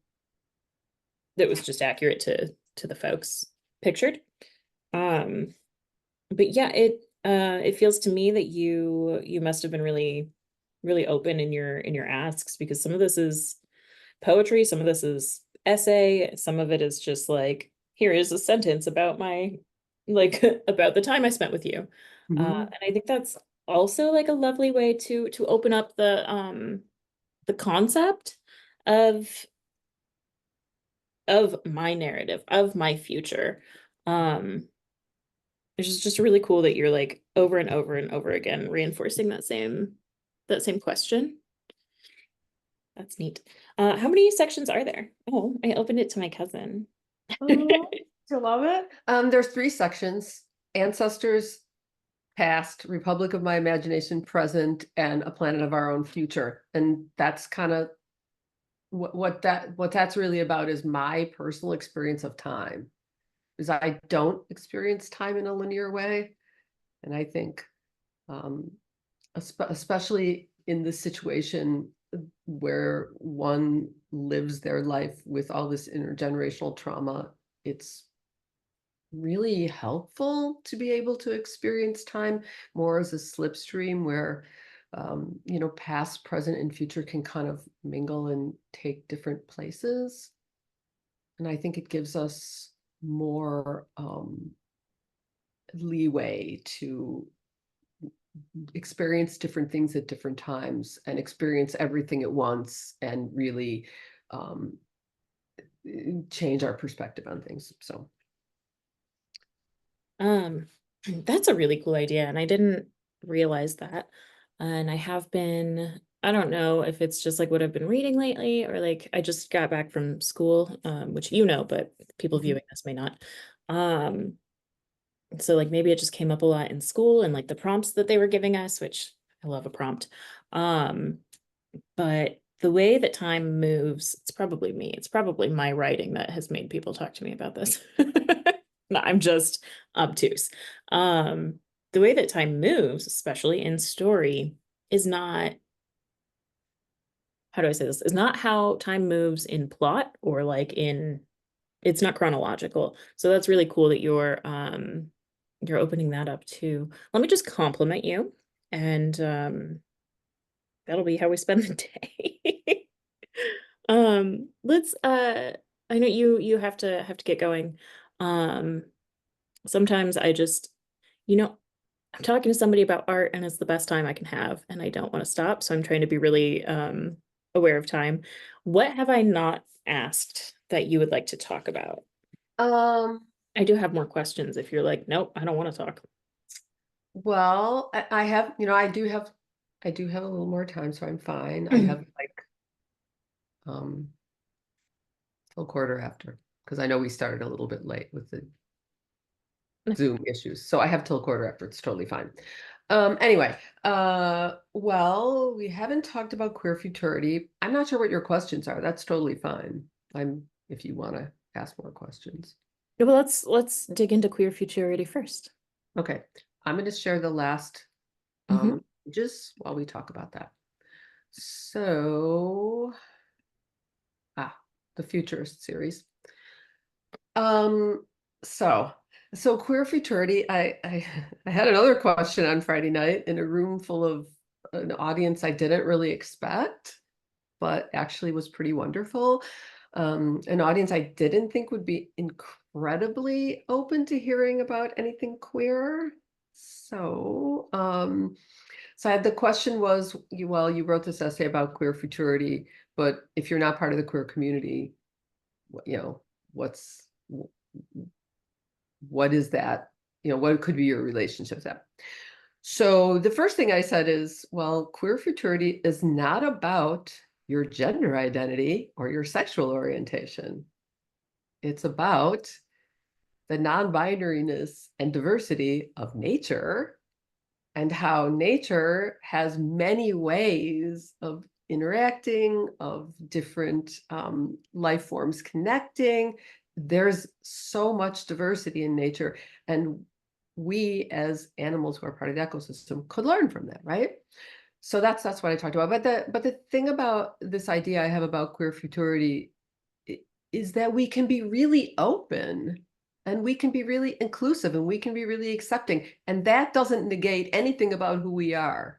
A: that was just accurate to the folks pictured. Um, but yeah, it feels to me that you must have been really, really open in your asks, because some of this is poetry, some of this is essay, some of it is just like, here is a sentence about my like about the time I spent with you.
B: Mhm.
A: And I think that's also like a lovely way to open up the concept of my narrative, of my future. Um, it's just really cool that you're like over and over and over again reinforcing that same question. That's neat. How many sections are there? Oh, I opened it to my cousin.
B: Oh, do you love it? There's three sections: ancestors, past, Republic of My Imagination, present, and a planet of our own future. And that's kind of what that's really about, is my personal experience of time. Because I don't experience time in a linear way. And I think um, especially in this situation where one lives their life with all this intergenerational trauma, it's really helpful to be able to experience time more as a slipstream where past, present, and future can kind of mingle and take different places. And I think it gives us more leeway to experience different things at different times and experience everything at once and really um, change our perspective on things. So,
A: Um, that's a really cool idea, and I didn't realize that. And I have been, I don't know if it's just like what I've been reading lately, or like I just got back from school, which but people
B: mhm.
A: viewing this may not. Um, so like maybe it just came up a lot in school and like the prompts that they were giving us, which I love a prompt. Um, but the way that time moves, it's probably me. It's probably my writing that has made people talk to me about this. No, I'm just obtuse. Um, the way that time moves, especially in story, is not how do I say this? Is not how time moves in plot or like it's not chronological. So that's really cool that you're opening that up too. Let me just compliment you, and that'll be how we spend the day. Let's I know you have to get going. Um Sometimes I just, you know, I'm talking to somebody about art and it's the best time I can have and I don't want to stop, so I'm trying to be really aware of time. What have I not asked that you would like to talk about?
B: Um,
A: I do have more questions if you're like, nope, I don't want to talk.
B: well, I have, I do have a little more time, so I'm fine. I have
A: Mhm.
B: like um till quarter after, because I know we started a little bit late with the Zoom issues. So I have till quarter after. It's totally fine. Anyway, well, we haven't talked about queer futurity. I'm not sure what your questions are. That's totally fine. If you want to ask more questions.
A: Well, let's dig into queer futurity first.
B: Okay. I'm going to share the last
A: Mhm.
B: just while we talk about that. So, the Futurist series. Um, so so queer futurity, I had another question on Friday night in a room full of an audience I didn't really expect, but actually was pretty wonderful. An audience I didn't think would be incredibly open to hearing about anything queer. So, the question was, you wrote this essay about queer futurity, but if you're not part of the queer community, you know, what's what is that? What could be your relationship to that? So the first thing I said is, well, queer futurity is not about your gender identity or your sexual orientation. It's about the non-binariness and diversity of nature and how nature has many ways of interacting, of different life forms connecting. There's so much diversity in nature, and we as animals who are part of the ecosystem could learn from that, right? So that's what I talked about. But the thing about this idea I have about queer futurity is that we can be really open and we can be really inclusive and we can be really accepting. And that doesn't negate anything about who we are,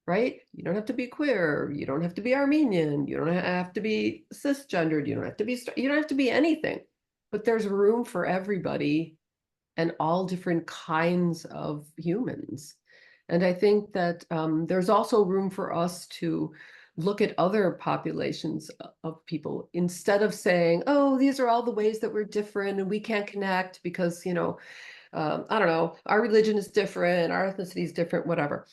B: right? You don't have to be queer. You don't have to be Armenian. You don't have to be cisgendered. You don't have to be anything. But there's room for everybody and all different kinds of humans. And I think that there's also room for us to look at other populations of people instead of saying, oh, these are all the ways that we're different and we can't connect because, I don't know, our religion is different, our ethnicity is different, whatever.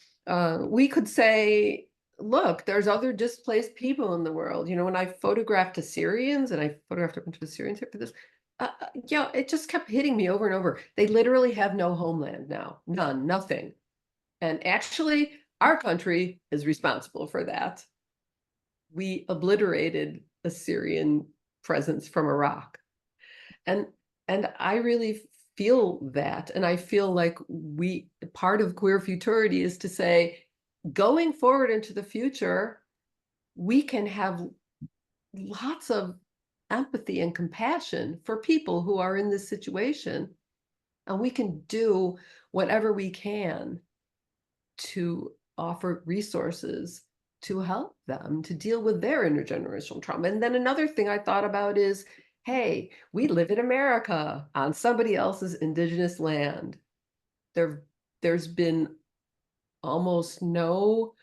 B: We could say, look, there's other displaced people in the world. When I photographed Assyrians and I photographed a bunch of Assyrians for this, yeah, it just kept hitting me over and over. They literally have no homeland now, none, nothing. And actually, our country is responsible for that. We obliterated Assyrian presence from Iraq. And and I really feel that. And I feel like part of queer futurity is to say, going forward into the future, we can have lots of empathy and compassion for people who are in this situation. And we can do whatever we can to offer resources to help them to deal with their intergenerational trauma. And then another thing I thought about is, hey, we live in America on somebody else's indigenous land. There's been almost no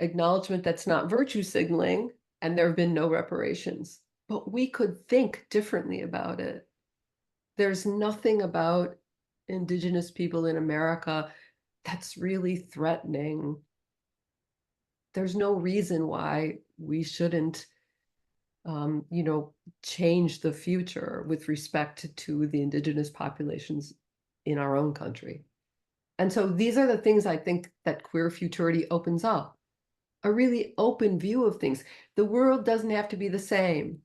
B: acknowledgement that's not virtue signaling, and there have been no reparations. But we could think differently about it. There's nothing about indigenous people in America that's really threatening. There's no reason why we shouldn't, you know, change the future with respect to the indigenous populations in our own country. And so these are the things I think that queer futurity opens up, a really open view of things. The world doesn't have to be the same.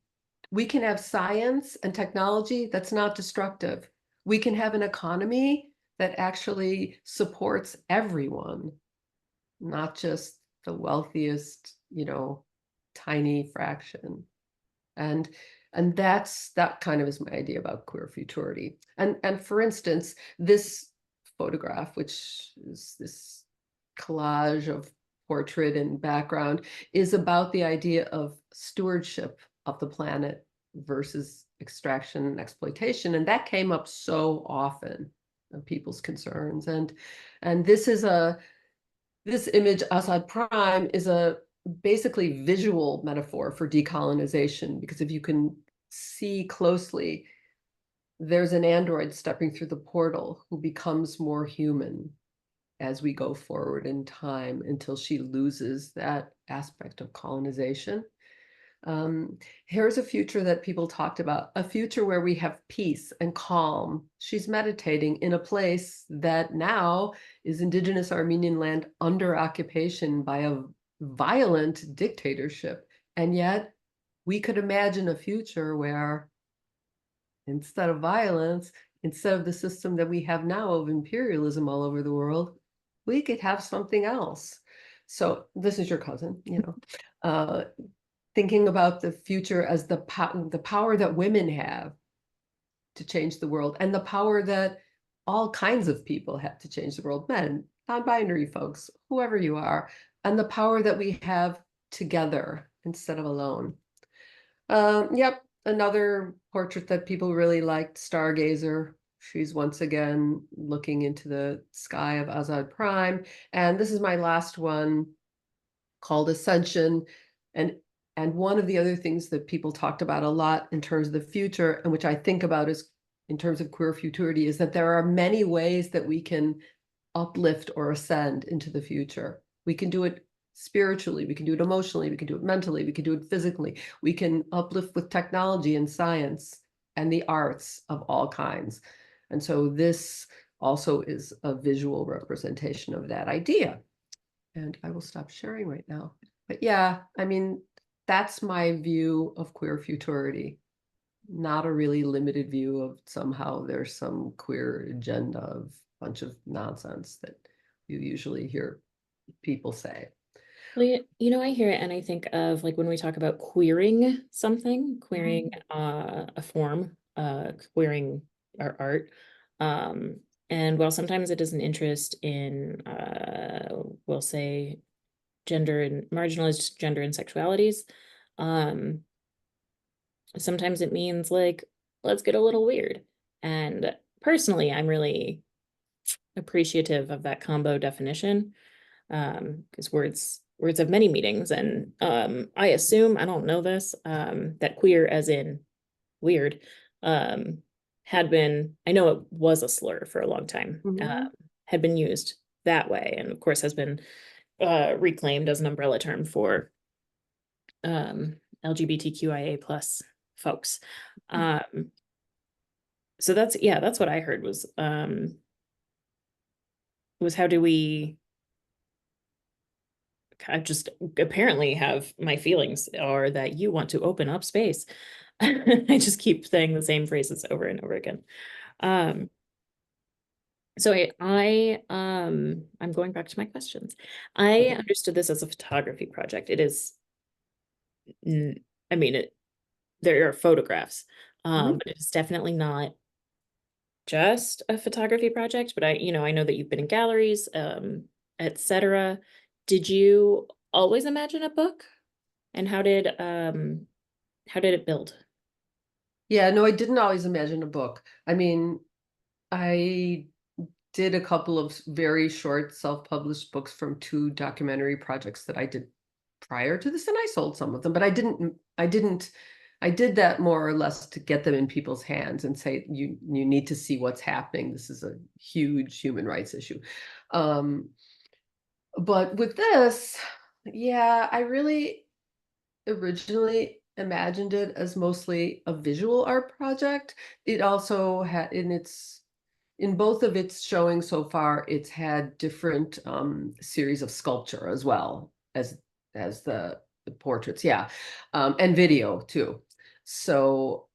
B: We can have science and technology that's not destructive. We can have an economy that actually supports everyone, not just the wealthiest, tiny fraction. And that kind of is my idea about queer futurity. And for instance, this photograph, which is this collage of portrait and background, is about the idea of stewardship of the planet versus extraction and exploitation. And that came up so often of people's concerns. And this image, Assad Prime, is a basically visual metaphor for decolonization, because if you can see closely, there's an android stepping through the portal who becomes more human as we go forward in time until she loses that aspect of colonization. Here's a future that people talked about, a future where we have peace and calm. She's meditating in a place that now is indigenous Armenian land under occupation by a violent dictatorship. And yet we could imagine a future where instead of violence, instead of the system that we have now of imperialism all over the world, we could have something else. So this is your cousin, thinking about the future as the power that women have to change the world, and the power that all kinds of people have to change the world, men, non-binary folks, whoever you are, and the power that we have together instead of alone. Yep, another portrait that people really liked, Stargazer. She's once again looking into the sky of Azad Prime. And this is my last one, called Ascension. And one of the other things that people talked about a lot in terms of the future, and which I think about is in terms of queer futurity, is that there are many ways that we can uplift or ascend into the future. We can do it spiritually, we can do it emotionally, we can do it mentally, we can do it physically. We can uplift with technology and science and the arts of all kinds. And so this also is a visual representation of that idea. And I will stop sharing right now. But yeah, I mean, that's my view of queer futurity. Not a really limited view of somehow there's some queer agenda of a bunch of nonsense that you usually hear people say.
A: Well, I hear it and I think of like when we talk about queering something, queering a form, queering our art. And while sometimes it is an interest in, we'll say, gender and marginalized gender and sexualities, sometimes it means like, let's get a little weird. And personally, I'm really appreciative of that combo definition, because words have many meanings. And I assume, I don't know this, that queer as in weird had been, I know it was a slur for a long time, had been used that way, and of course has been reclaimed as an umbrella term for LGBTQIA plus folks. So that's what I heard was how do we I just apparently have, my feelings are that you want to open up space. I just keep saying the same phrases over and over again. So I'm going back to my questions. I understood this as a photography project. It is, I mean, there are photographs, but it's definitely not just a photography project. But I know that you've been in galleries, etc. Did you always imagine a book? And how did it build?
B: Yeah, no, I didn't always imagine a book. I mean, I did a couple of very short self-published books from 2 documentary projects that I did prior to this, and I sold some of them, but I did that more or less to get them in people's hands and say, you need to see what's happening. This is a huge human rights issue. But with this, yeah, I really originally imagined it as mostly a visual art project. It also had in both of its showings so far, it's had different series of sculpture as well as the portraits, yeah, and video too. So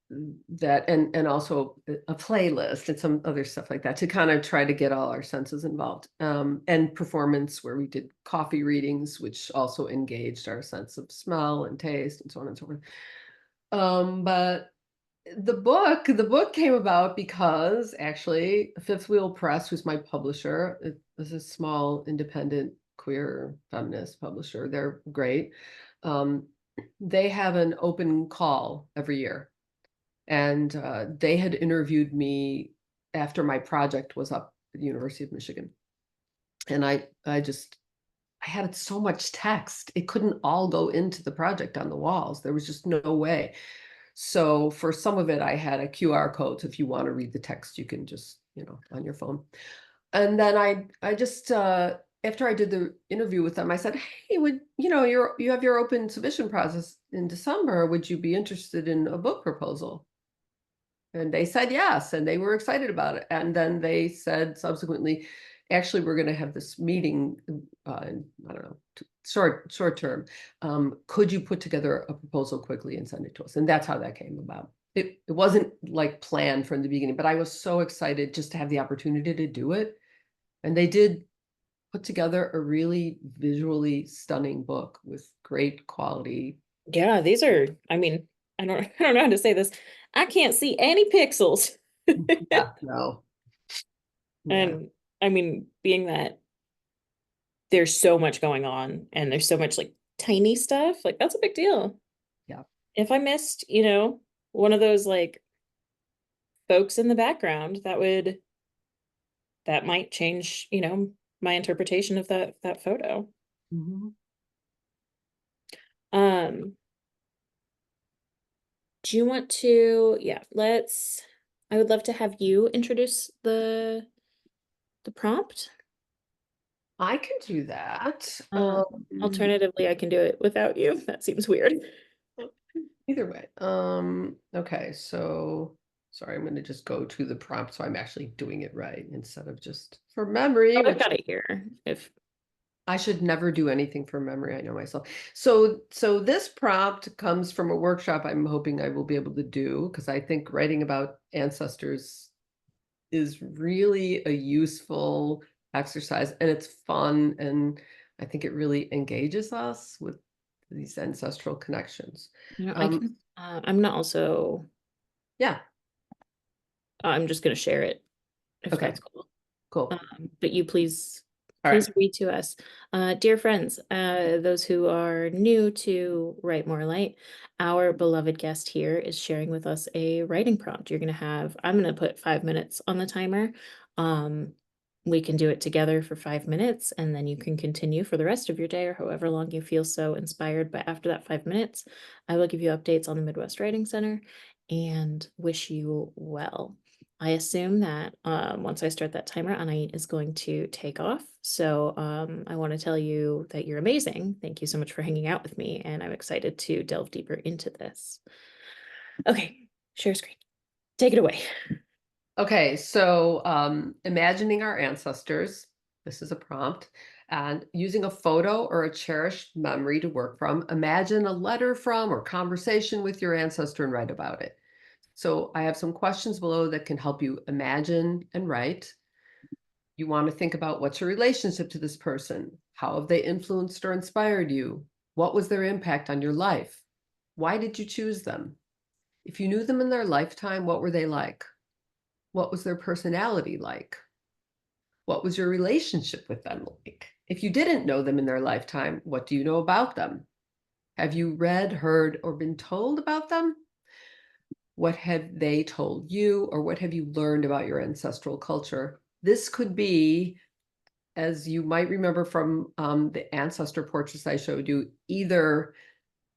B: that and also a playlist and some other stuff like that to kind of try to get all our senses involved. And performance where we did coffee readings, which also engaged our sense of smell and taste and so on and so forth. But the book came about because actually Fifth Wheel Press, who's my publisher, it was a small independent queer feminist publisher. They're great. They have an open call every year, and they had interviewed me after my project was up at the University of Michigan. And I had so much text, it couldn't all go into the project on the walls. There was just no way. So for some of it, I had a QR code. So if you want to read the text, you can just, on your phone. And then I just, after I did the interview with them, I said, hey, you have your open submission process in December. Would you be interested in a book proposal? And they said yes, and they were excited about it. And then they said subsequently, actually, we're going to have this meeting, in, I don't know, short term. Could you put together a proposal quickly and send it to us? And that's how that came about. It wasn't like planned from the beginning, but I was so excited just to have the opportunity to do it. And they did put together a really visually stunning book with great quality.
A: Yeah, these are, I mean, I don't I don't know how to say this. I can't see any pixels.
B: Yeah, no. Yeah.
A: And I mean, being that there's so much going on and there's so much like tiny stuff, like that's a big deal.
B: Yeah.
A: If I missed, one of those like folks in the background, that might change, my interpretation of that photo.
B: Mhm.
A: Um, do you want to, yeah, I would love to have you introduce the prompt.
B: I can do that.
A: Alternatively, I can do it without you. That seems weird.
B: Either way. Okay, so sorry, I'm going to just go to the prompt so I'm actually doing it right instead of just for memory,
A: Oh, I've
B: which
A: got it here. If
B: I should never do anything for memory. I know myself. So this prompt comes from a workshop I'm hoping I will be able to do, because I think writing about ancestors is really a useful exercise, and it's fun, and I think it really engages us with these ancestral connections.
A: I
B: Um,
A: can, I'm not also,
B: yeah,
A: I'm just going to share it if
B: okay,
A: that's cool.
B: cool.
A: But you
B: All right.
A: please read to us. Dear friends, those who are new to Write More Light, our beloved guest here is sharing with us a writing prompt. I'm going to put 5 minutes on the timer. Um, we can do it together for 5 minutes, and then you can continue for the rest of your day or however long you feel so inspired. But after that 5 minutes, I will give you updates on the Midwest Writing Center and wish you well. I assume that once I start that timer, Anahit is going to take off. So I want to tell you that you're amazing. Thank you so much for hanging out with me, and I'm excited to delve deeper into this. Okay, share screen. Take it away.
B: Okay, so imagining our ancestors, this is a prompt, and using a photo or a cherished memory to work from, imagine a letter from or conversation with your ancestor and write about it. So I have some questions below that can help you imagine and write. You want to think about, what's your relationship to this person? How have they influenced or inspired you? What was their impact on your life? Why did you choose them? If you knew them in their lifetime, what were they like? What was their personality like? What was your relationship with them like? If you didn't know them in their lifetime, what do you know about them? Have you read, heard, or been told about them? What have they told you, or what have you learned about your ancestral culture? This could be, as you might remember from the ancestor portraits I showed you, either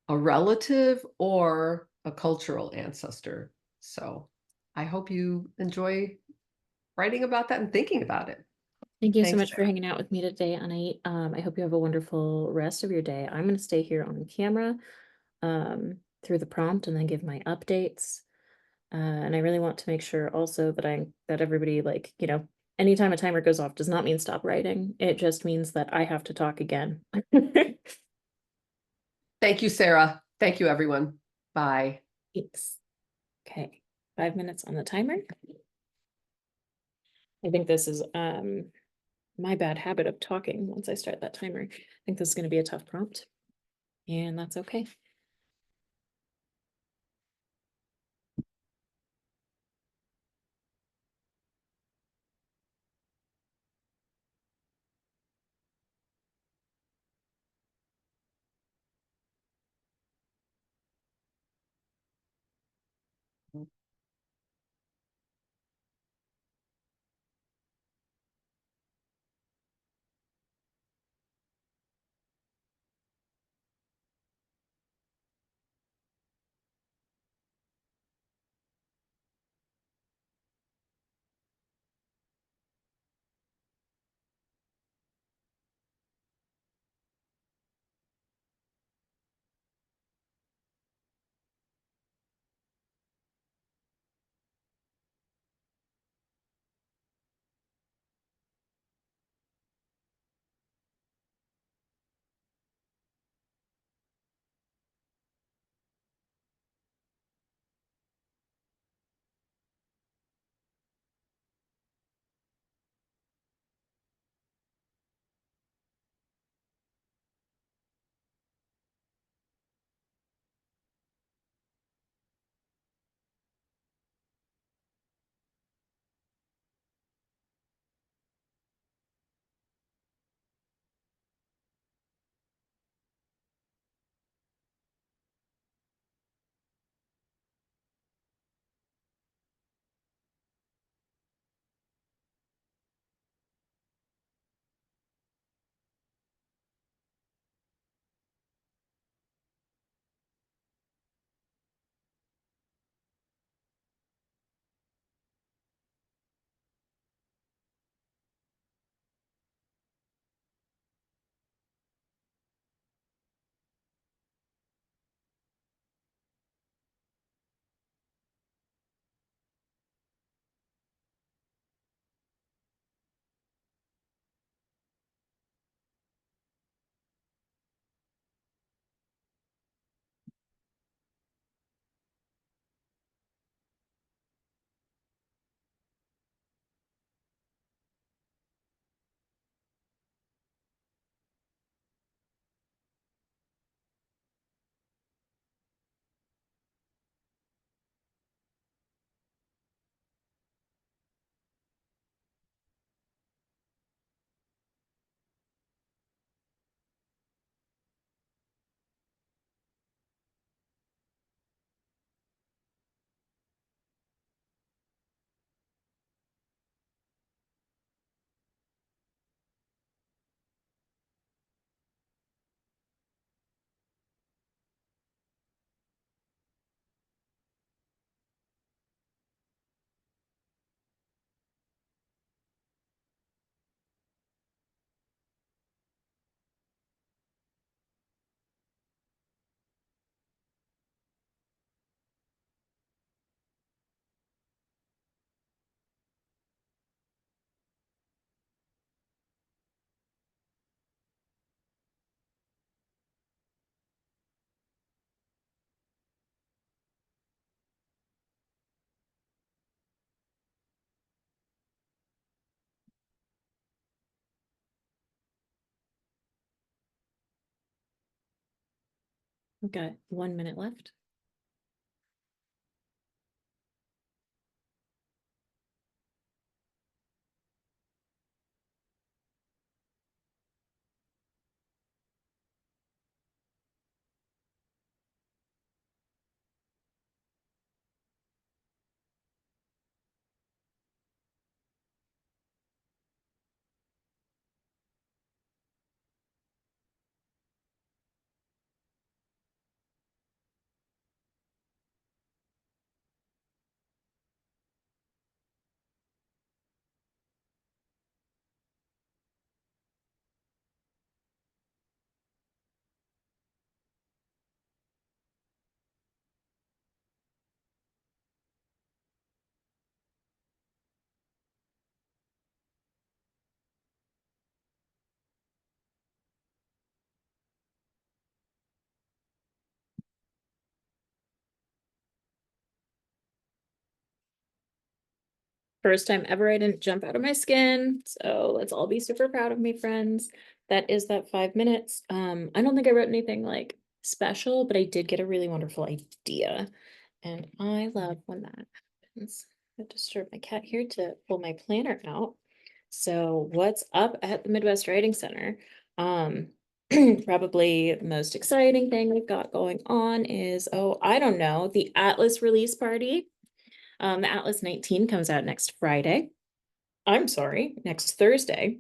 B: a relative or a cultural ancestor. So I hope you enjoy writing about that and thinking about it.
A: Thank you so
B: Thanks,
A: much for
B: Sarah.
A: hanging out with me today, Anahit. I hope you have a wonderful rest of your day. I'm going to stay here on camera through the prompt and then give my updates. And I really want to make sure also that everybody, like, anytime a timer goes off does not mean stop writing. It just means that I have to talk again.
B: Thank you, Sarah. Thank you, everyone. Bye.
A: Thanks. Okay, 5 minutes on the timer. I think this is my bad habit of talking once I start that timer. I think this is going to be a tough prompt, and that's okay. We've got 1 minute left. First time ever I didn't jump out of my skin. So let's all be super proud of me, friends. That is that 5 minutes. I don't think I wrote anything like special, but I did get a really wonderful idea. And I love when that happens. I disturb my cat here to pull my planner out. So what's up at the Midwest Writing Center? Um, probably the most exciting thing we've got going on is, oh, I don't know, the Atlas release party. The Atlas 19 comes out next Friday. I'm sorry, next Thursday,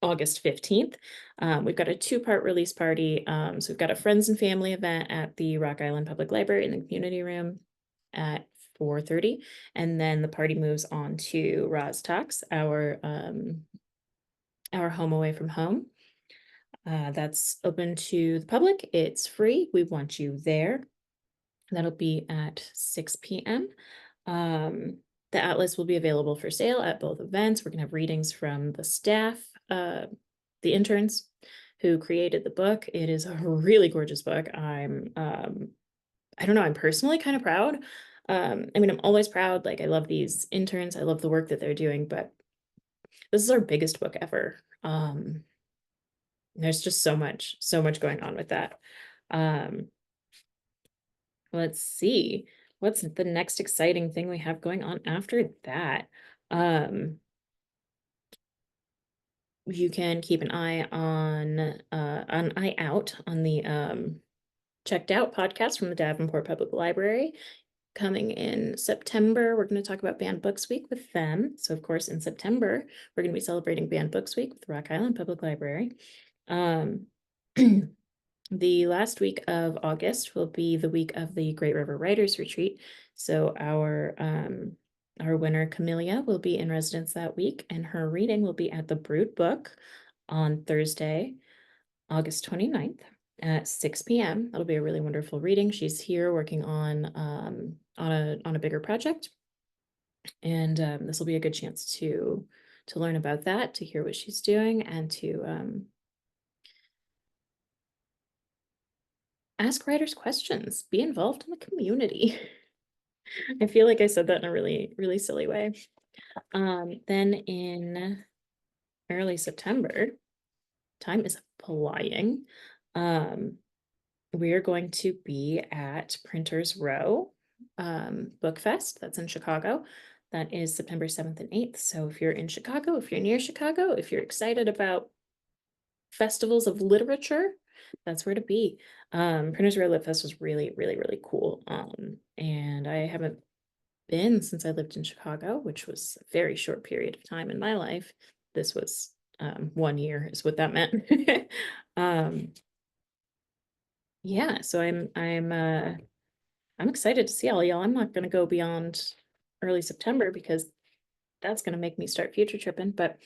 A: August 15th. We've got a two-part release party. So we've got a friends and family event at the Rock Island Public Library in the community room at 4:30. And then the party moves on to Roz Talks, our home away from home. That's open to the public. It's free. We want you there. That'll be at 6 p.m. The Atlas will be available for sale at both events. We're gonna have readings from the staff, the interns who created the book. It is a really gorgeous book. I don't know, I'm personally kind of proud. I mean, I'm always proud. Like, I love these interns. I love the work that they're doing, but this is our biggest book ever. There's just so much going on with that. Let's see. What's the next exciting thing we have going on after that? You can keep an eye on an eye out on the Checked Out podcast from the Davenport Public Library. Coming in September, we're going to talk about Banned Books Week with them. So of course, in September, we're going to be celebrating Banned Books Week with Rock Island Public Library. The last week of August will be the week of the Great River Writers Retreat. So our winner, Camellia, will be in residence that week, and her reading will be at the Brood Book on Thursday, August 29th at 6 p.m. That'll be a really wonderful reading. She's here working on a bigger project, and this will be a good chance to learn about that, to hear what she's doing, and to ask writers questions, be involved in the community. I feel like I said that in a really, really silly way. Then in early September, time is flying. We are going to be at Printers Row Book Fest. That's in Chicago. That is September 7th and 8th. So if you're in Chicago, if you're near Chicago, if you're excited about festivals of literature, that's where to be. Printers Row Lit Fest was really, really, really cool. And I haven't been since I lived in Chicago, which was a very short period of time in my life. This was 1 year is what that meant. Yeah, so I'm excited to see all y'all. I'm not gonna go beyond early September because that's gonna make me start future tripping, but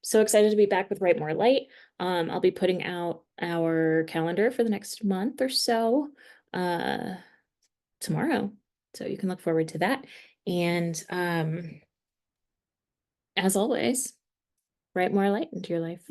A: so excited to be back with Write More Light. I'll be putting out our calendar for the next month or so tomorrow. So you can look forward to that. And as always, write more light into your life.